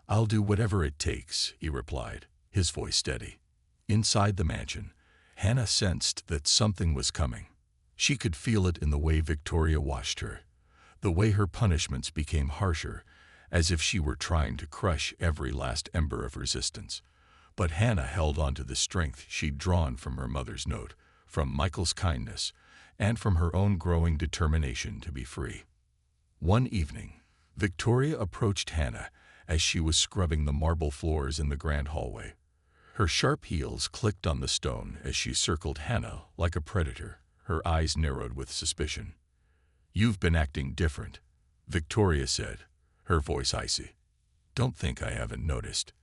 "I'll do whatever it takes," he replied, his voice steady. Inside the mansion, Hannah sensed that something was coming. She could feel it in the way Victoria watched her, the way her punishments became harsher, as if she were trying to crush every last ember of resistance. But Hannah held on to the strength she'd drawn from her mother's note, from Michael's kindness, and from her own growing determination to be free. One evening, Victoria approached Hannah as she was scrubbing the marble floors in the grand hallway. Her sharp heels clicked on the stone as she circled Hannah like a predator, her eyes narrowed with suspicion. "You've been acting different," Victoria said, her voice icy. "Don't think I haven't noticed.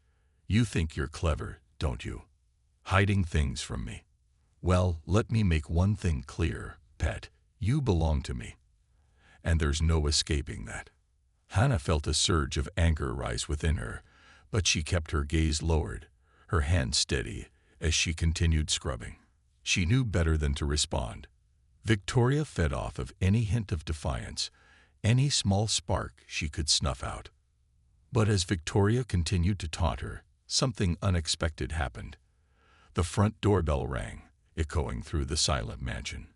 You think you're clever, don't you? Hiding things from me. Well, let me make one thing clear, pet. You belong to me. And there's no escaping that." Hannah felt a surge of anger rise within her, but she kept her gaze lowered, her hand steady as she continued scrubbing. She knew better than to respond. Victoria fed off of any hint of defiance, any small spark she could snuff out. But as Victoria continued to taunt her, something unexpected happened. The front doorbell rang, echoing through the silent mansion.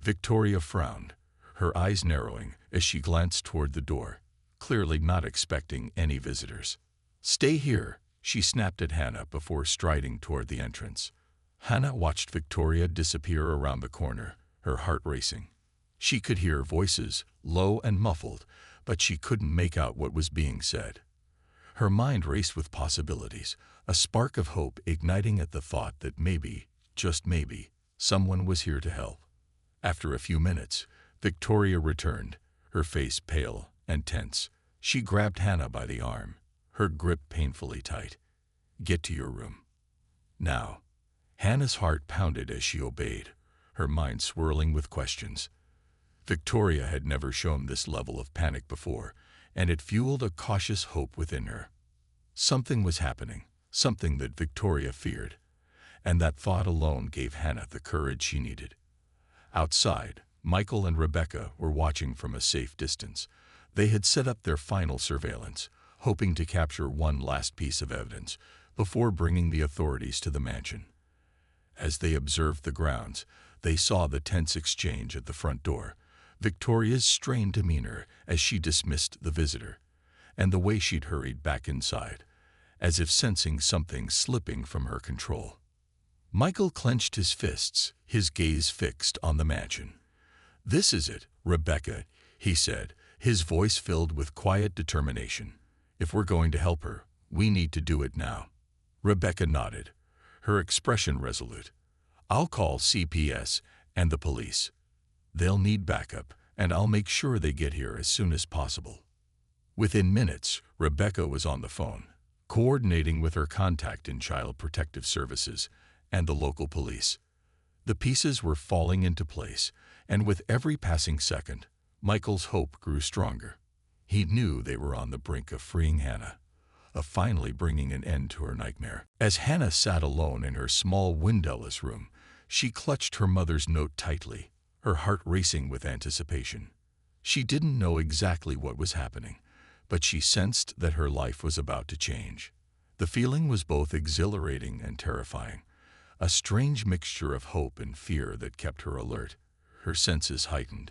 Victoria frowned, her eyes narrowing as she glanced toward the door, clearly not expecting any visitors. "Stay here," she snapped at Hannah before striding toward the entrance. Hannah watched Victoria disappear around the corner, her heart racing. She could hear voices, low and muffled, but she couldn't make out what was being said. Her mind raced with possibilities, a spark of hope igniting at the thought that maybe, just maybe, someone was here to help. After a few minutes, Victoria returned, her face pale and tense. She grabbed Hannah by the arm, her grip painfully tight. "Get to your room. Now." Hannah's heart pounded as she obeyed, her mind swirling with questions. Victoria had never shown this level of panic before, and it fueled a cautious hope within her. Something was happening, something that Victoria feared, and that thought alone gave Hannah the courage she needed. Outside, Michael and Rebecca were watching from a safe distance. They had set up their final surveillance, hoping to capture one last piece of evidence before bringing the authorities to the mansion. As they observed the grounds, they saw the tense exchange at the front door, Victoria's strained demeanor as she dismissed the visitor, and the way she'd hurried back inside, as if sensing something slipping from her control. Michael clenched his fists, his gaze fixed on the mansion. "This is it, Rebecca," he said, his voice filled with quiet determination. "If we're going to help her, we need to do it now." Rebecca nodded, her expression resolute. "I'll call CPS and the police. They'll need backup, and I'll make sure they get here as soon as possible." Within minutes, Rebecca was on the phone, coordinating with her contact in Child Protective Services and the local police. The pieces were falling into place, and with every passing second, Michael's hope grew stronger. He knew they were on the brink of freeing Hannah, of finally bringing an end to her nightmare. As Hannah sat alone in her small windowless room, she clutched her mother's note tightly, her heart racing with anticipation. She didn't know exactly what was happening, but she sensed that her life was about to change. The feeling was both exhilarating and terrifying, a strange mixture of hope and fear that kept her alert, her senses heightened.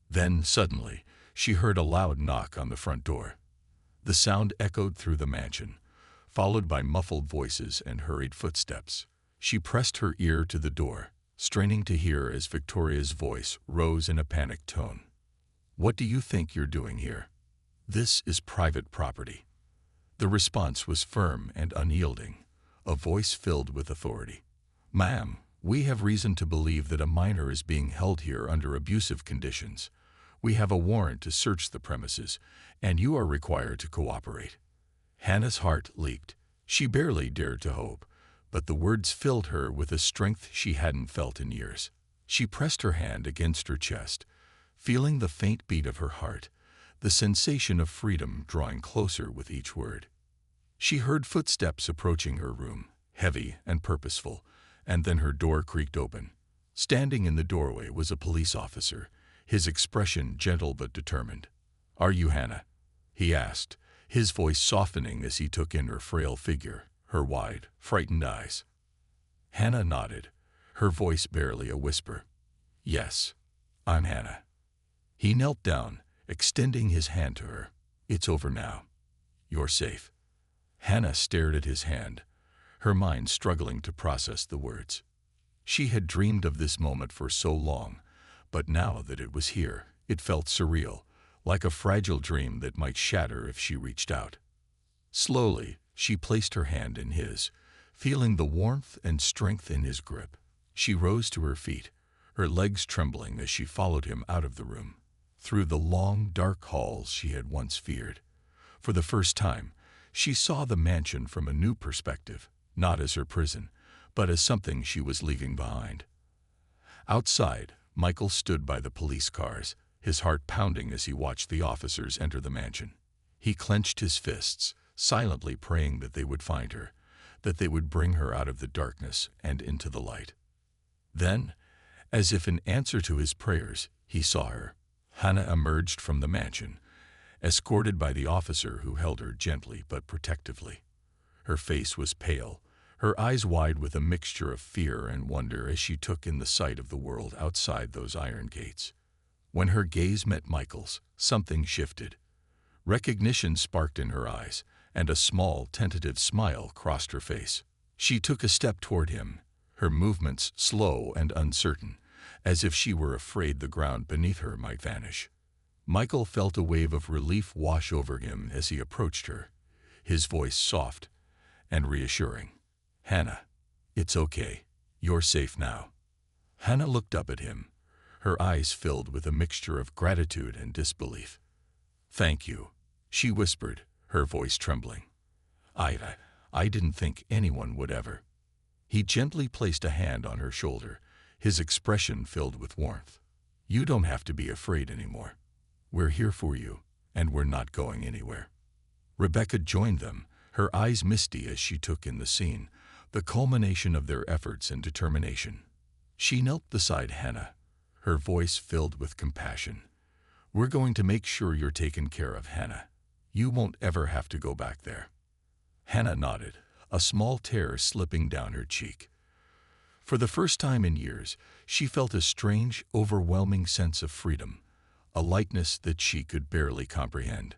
Then, suddenly, she heard a loud knock on the front door. The sound echoed through the mansion, followed by muffled voices and hurried footsteps. She pressed her ear to the door, straining to hear as Victoria's voice rose in a panicked tone. "What do you think you're doing here? This is private property." The response was firm and unyielding, a voice filled with authority. "Ma'am, we have reason to believe that a minor is being held here under abusive conditions. We have a warrant to search the premises, and you are required to cooperate." Hannah's heart leaped. She barely dared to hope, but the words filled her with a strength she hadn't felt in years. She pressed her hand against her chest, feeling the faint beat of her heart, the sensation of freedom drawing closer with each word. She heard footsteps approaching her room, heavy and purposeful, and then her door creaked open. Standing in the doorway was a police officer, his expression gentle but determined. "Are you Hannah?" he asked, his voice softening as he took in her frail figure, her wide, frightened eyes. Hannah nodded, her voice barely a whisper. "Yes, I'm Hannah." He knelt down, extending his hand to her. "It's over now. You're safe." Hannah stared at his hand, her mind struggling to process the words. She had dreamed of this moment for so long, but now that it was here, it felt surreal, like a fragile dream that might shatter if she reached out. Slowly, she placed her hand in his, feeling the warmth and strength in his grip. She rose to her feet, her legs trembling as she followed him out of the room, through the long, dark halls she had once feared. For the first time, she saw the mansion from a new perspective, not as her prison, but as something she was leaving behind. Outside, Michael stood by the police cars, his heart pounding as he watched the officers enter the mansion. He clenched his fists, silently praying that they would find her, that they would bring her out of the darkness and into the light. Then, as if in answer to his prayers, he saw her. Hannah emerged from the mansion, escorted by the officer who held her gently but protectively. Her face was pale, her eyes wide with a mixture of fear and wonder as she took in the sight of the world outside those iron gates. When her gaze met Michael's, something shifted. Recognition sparked in her eyes, and a small, tentative smile crossed her face. She took a step toward him, her movements slow and uncertain, as if she were afraid the ground beneath her might vanish. Michael felt a wave of relief wash over him as he approached her, his voice soft and reassuring. "Hannah, it's okay. You're safe now." Hannah looked up at him, her eyes filled with a mixture of gratitude and disbelief. "Thank you," she whispered, her voice trembling. I didn't think anyone would ever." He gently placed a hand on her shoulder, his expression filled with warmth. "You don't have to be afraid anymore. We're here for you, and we're not going anywhere." Rebecca joined them, her eyes misty as she took in the scene, the culmination of their efforts and determination. She knelt beside Hannah, her voice filled with compassion. "We're going to make sure you're taken care of, Hannah. You won't ever have to go back there." Hannah nodded, a small tear slipping down her cheek. For the first time in years, she felt a strange, overwhelming sense of freedom, a lightness that she could barely comprehend.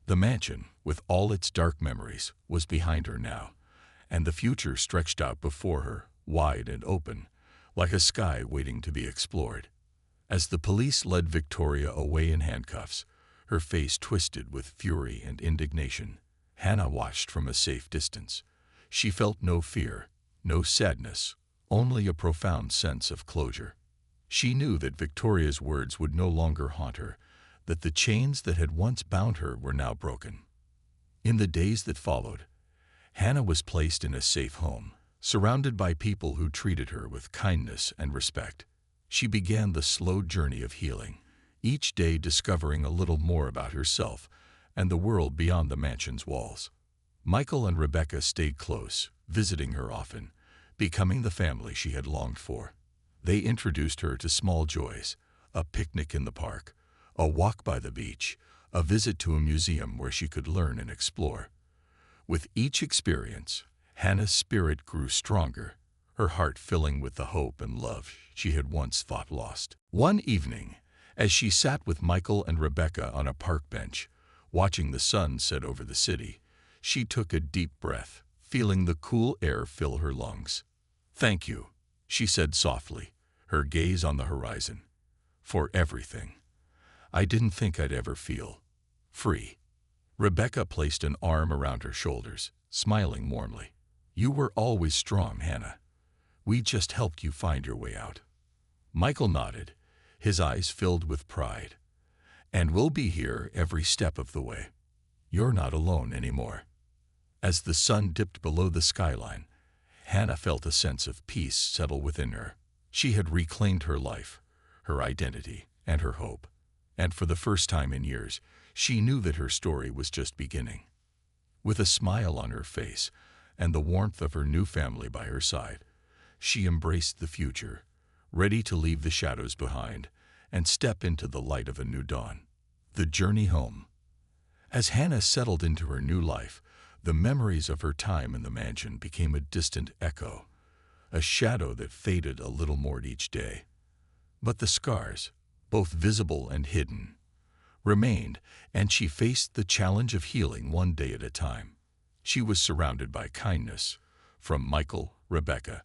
The mansion, with all its dark memories, was behind her now, and the future stretched out before her, wide and open, like a sky waiting to be explored. As the police led Victoria away in handcuffs, her face twisted with fury and indignation, Hannah watched from a safe distance. She felt no fear, no sadness, only a profound sense of closure. She knew that Victoria's words would no longer haunt her, that the chains that had once bound her were now broken. In the days that followed, Hannah was placed in a safe home, surrounded by people who treated her with kindness and respect. She began the slow journey of healing, each day discovering a little more about herself and the world beyond the mansion's walls. Michael and Rebecca stayed close, visiting her often, becoming the family she had longed for. They introduced her to small joys, a picnic in the park, a walk by the beach, a visit to a museum where she could learn and explore. With each experience, Hannah's spirit grew stronger, her heart filling with the hope and love she had once thought lost. One evening, as she sat with Michael and Rebecca on a park bench, watching the sun set over the city, she took a deep breath, feeling the cool air fill her lungs. "Thank you," she said softly, her gaze on the horizon, "for everything. I didn't think I'd ever feel free." Rebecca placed an arm around her shoulders, smiling warmly. "You were always strong, Hannah. We just helped you find your way out." Michael nodded, his eyes filled with pride. "And we'll be here every step of the way. You're not alone anymore." As the sun dipped below the skyline, Hannah felt a sense of peace settle within her. She had reclaimed her life, her identity, and her hope. And for the first time in years, she knew that her story was just beginning. With a smile on her face and the warmth of her new family by her side, she embraced the future, ready to leave the shadows behind and step into the light of a new dawn. The journey home. As Hannah settled into her new life, the memories of her time in the mansion became a distant echo, a shadow that faded a little more each day. But the scars, both visible and hidden, remained, and she faced the challenge of healing one day at a time. She was surrounded by kindness from Michael, Rebecca,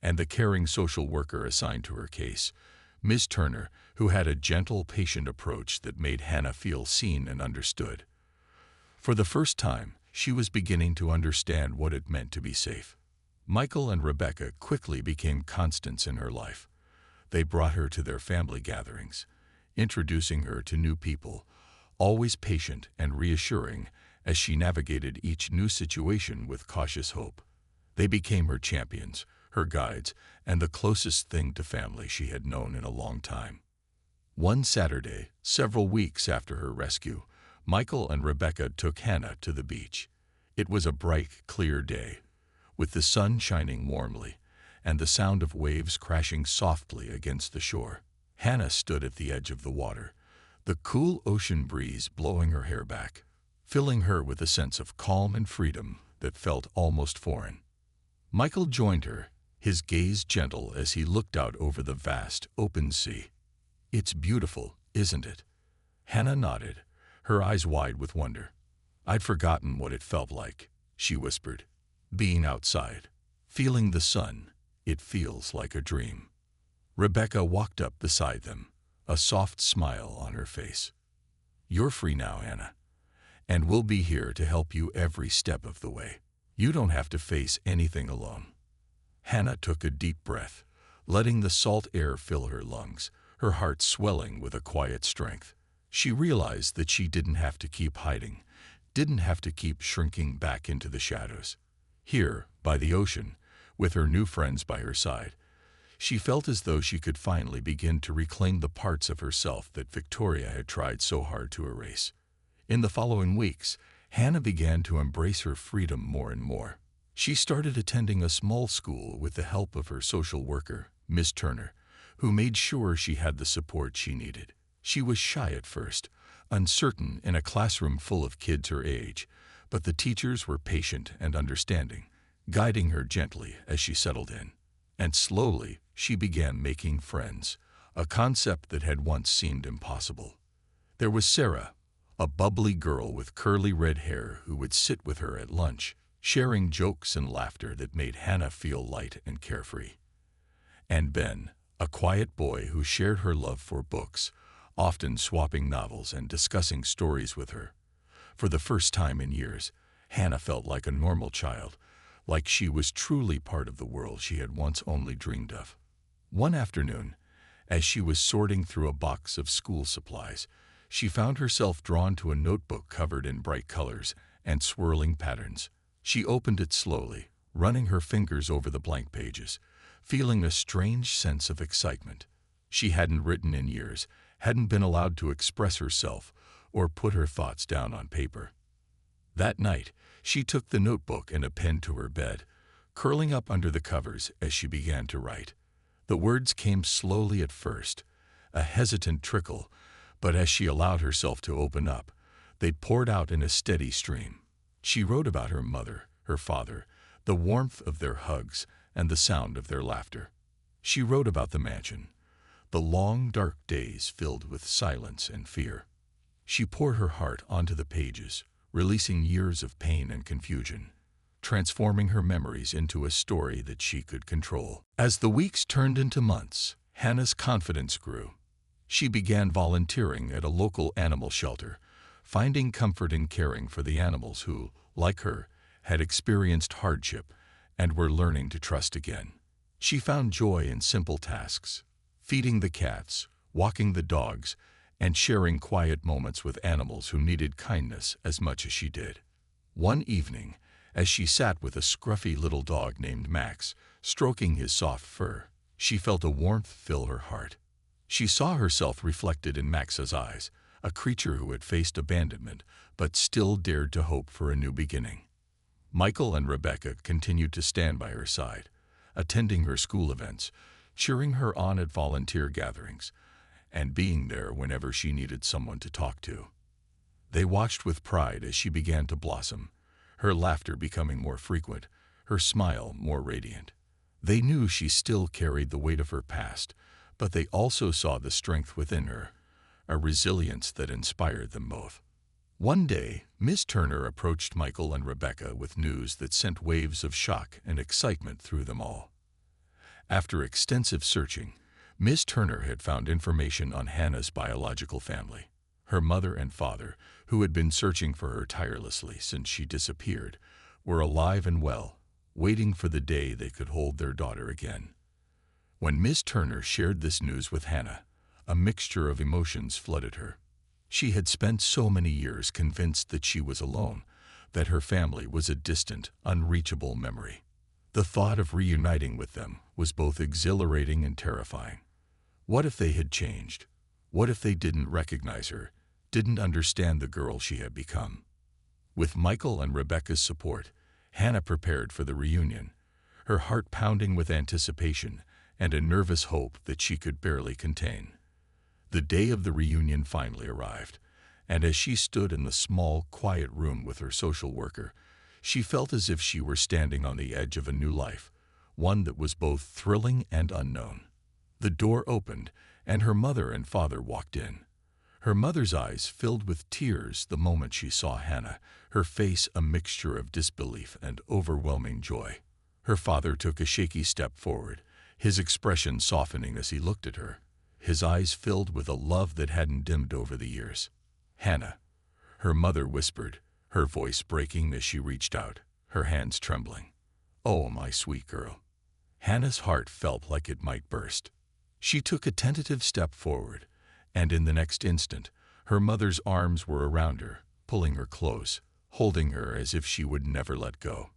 and the caring social worker assigned to her case, Ms. Turner, who had a gentle, patient approach that made Hannah feel seen and understood. For the first time, she was beginning to understand what it meant to be safe. Michael and Rebecca quickly became constants in her life. They brought her to their family gatherings, introducing her to new people, always patient and reassuring as she navigated each new situation with cautious hope. They became her champions, her guides, and the closest thing to family she had known in a long time. One Saturday, several weeks after her rescue, Michael and Rebecca took Hannah to the beach. It was a bright, clear day, with the sun shining warmly and the sound of waves crashing softly against the shore. Hannah stood at the edge of the water, the cool ocean breeze blowing her hair back, filling her with a sense of calm and freedom that felt almost foreign. Michael joined her, his gaze gentle as he looked out over the vast, open sea. "It's beautiful, isn't it?" Hannah nodded, her eyes wide with wonder. "I'd forgotten what it felt like," she whispered. "Being outside, feeling the sun, it feels like a dream." Rebecca walked up beside them, a soft smile on her face. "You're free now, Hannah, and we'll be here to help you every step of the way. You don't have to face anything alone." Hannah took a deep breath, letting the salt air fill her lungs, her heart swelling with a quiet strength. She realized that she didn't have to keep hiding, didn't have to keep shrinking back into the shadows. Here, by the ocean, with her new friends by her side, she felt as though she could finally begin to reclaim the parts of herself that Victoria had tried so hard to erase. In the following weeks, Hannah began to embrace her freedom more and more. She started attending a small school with the help of her social worker, Miss Turner, who made sure she had the support she needed. She was shy at first, uncertain in a classroom full of kids her age, but the teachers were patient and understanding, guiding her gently as she settled in. And slowly, she began making friends, a concept that had once seemed impossible. There was Sarah, a bubbly girl with curly red hair who would sit with her at lunch, sharing jokes and laughter that made Hannah feel light and carefree. And Ben, a quiet boy who shared her love for books, often swapping novels and discussing stories with her. For the first time in years, Hannah felt like a normal child, like she was truly part of the world she had once only dreamed of. One afternoon, as she was sorting through a box of school supplies, she found herself drawn to a notebook covered in bright colors and swirling patterns. She opened it slowly, running her fingers over the blank pages, feeling a strange sense of excitement. She hadn't written in years, hadn't been allowed to express herself or put her thoughts down on paper. That night, she took the notebook and a pen to her bed, curling up under the covers as she began to write. The words came slowly at first, a hesitant trickle, but as she allowed herself to open up, they poured out in a steady stream. She wrote about her mother, her father, the warmth of their hugs, and the sound of their laughter. She wrote about the mansion, the long, dark days filled with silence and fear. She poured her heart onto the pages, releasing years of pain and confusion, transforming her memories into a story that she could control. As the weeks turned into months, Hannah's confidence grew. She began volunteering at a local animal shelter, finding comfort in caring for the animals who, like her, had experienced hardship and were learning to trust again. She found joy in simple tasks, feeding the cats, walking the dogs, and sharing quiet moments with animals who needed kindness as much as she did. One evening, as she sat with a scruffy little dog named Max, stroking his soft fur, she felt a warmth fill her heart. She saw herself reflected in Max's eyes, a creature who had faced abandonment but still dared to hope for a new beginning. Michael and Rebecca continued to stand by her side, attending her school events, cheering her on at volunteer gatherings, and being there whenever she needed someone to talk to. They watched with pride as she began to blossom, her laughter becoming more frequent, her smile more radiant. They knew she still carried the weight of her past, but they also saw the strength within her, a resilience that inspired them both. One day, Miss Turner approached Michael and Rebecca with news that sent waves of shock and excitement through them all. After extensive searching, Miss Turner had found information on Hannah's biological family. Her mother and father, who had been searching for her tirelessly since she disappeared, were alive and well, waiting for the day they could hold their daughter again. When Miss Turner shared this news with Hannah, a mixture of emotions flooded her. She had spent so many years convinced that she was alone, that her family was a distant, unreachable memory. The thought of reuniting with them was both exhilarating and terrifying. What if they had changed? What if they didn't recognize her, didn't understand the girl she had become? With Michael and Rebecca's support, Hannah prepared for the reunion, her heart pounding with anticipation and a nervous hope that she could barely contain. The day of the reunion finally arrived, and as she stood in the small, quiet room with her social worker, she felt as if she were standing on the edge of a new life, one that was both thrilling and unknown. The door opened, and her mother and father walked in. Her mother's eyes filled with tears the moment she saw Hannah, her face a mixture of disbelief and overwhelming joy. Her father took a shaky step forward, his expression softening as he looked at her, his eyes filled with a love that hadn't dimmed over the years. "Hannah," her mother whispered, her voice breaking as she reached out, her hands trembling. "Oh, my sweet girl." Hannah's heart felt like it might burst. She took a tentative step forward, and in the next instant, her mother's arms were around her, pulling her close, holding her as if she would never let go.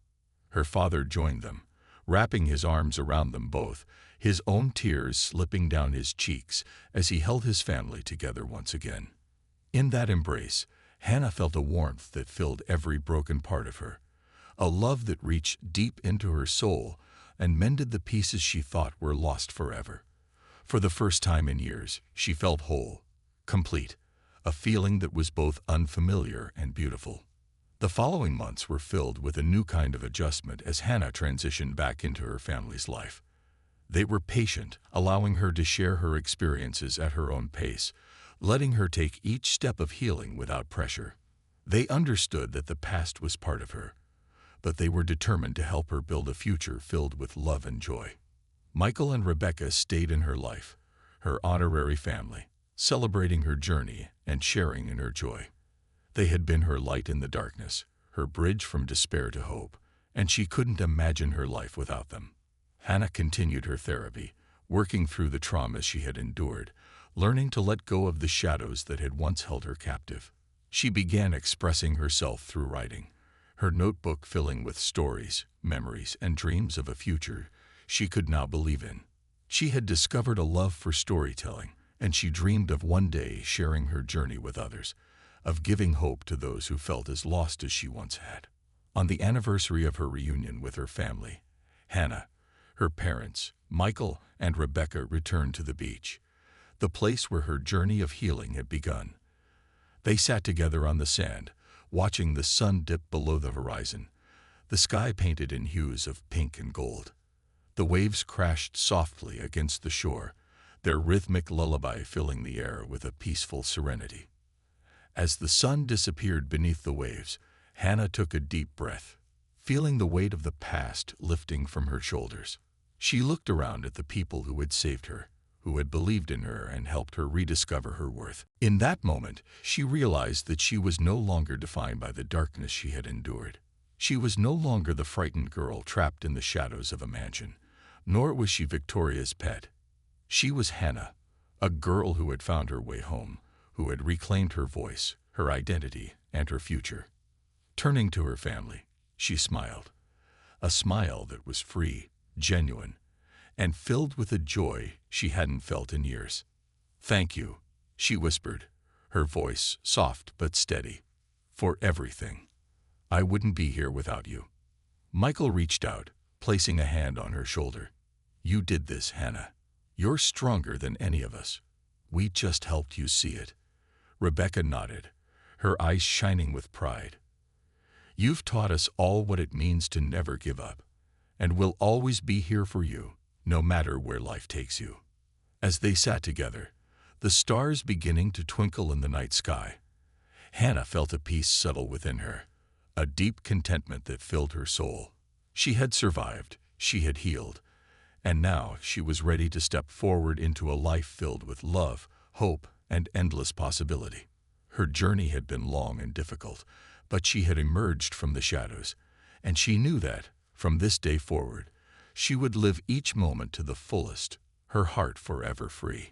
Her father joined them, wrapping his arms around them both, his own tears slipping down his cheeks as he held his family together once again. In that embrace, Hannah felt a warmth that filled every broken part of her, a love that reached deep into her soul and mended the pieces she thought were lost forever. For the first time in years, she felt whole, complete, a feeling that was both unfamiliar and beautiful. The following months were filled with a new kind of adjustment as Hannah transitioned back into her family's life. They were patient, allowing her to share her experiences at her own pace, letting her take each step of healing without pressure. They understood that the past was part of her, but they were determined to help her build a future filled with love and joy. Michael and Rebecca stayed in her life, her honorary family, celebrating her journey and sharing in her joy. They had been her light in the darkness, her bridge from despair to hope, and she couldn't imagine her life without them. Hannah continued her therapy, working through the traumas she had endured, learning to let go of the shadows that had once held her captive. She began expressing herself through writing, her notebook filling with stories, memories, and dreams of a future she could now believe in. She had discovered a love for storytelling, and she dreamed of one day sharing her journey with others, of giving hope to those who felt as lost as she once had. On the anniversary of her reunion with her family, Hannah, her parents, Michael, and Rebecca returned to the beach, the place where her journey of healing had begun. They sat together on the sand, watching the sun dip below the horizon, the sky painted in hues of pink and gold. The waves crashed softly against the shore, their rhythmic lullaby filling the air with a peaceful serenity. As the sun disappeared beneath the waves, Hannah took a deep breath, feeling the weight of the past lifting from her shoulders. She looked around at the people who had saved her, who had believed in her and helped her rediscover her worth. In that moment, she realized that she was no longer defined by the darkness she had endured. She was no longer the frightened girl trapped in the shadows of a mansion, nor was she Victoria's pet. She was Hannah, a girl who had found her way home, who had reclaimed her voice, her identity, and her future. Turning to her family, she smiled, a smile that was free, genuine, and filled with a joy she hadn't felt in years. "Thank you," she whispered, her voice soft but steady, "for everything. I wouldn't be here without you." Michael reached out, placing a hand on her shoulder. "You did this, Hannah. You're stronger than any of us. We just helped you see it." Rebecca nodded, her eyes shining with pride. "You've taught us all what it means to never give up, and we'll always be here for you, no matter where life takes you." As they sat together, the stars beginning to twinkle in the night sky, Hannah felt a peace settle within her, a deep contentment that filled her soul. She had survived, she had healed, and now she was ready to step forward into a life filled with love, hope, and endless possibility. Her journey had been long and difficult, but she had emerged from the shadows, and she knew that, from this day forward, she would live each moment to the fullest, her heart forever free.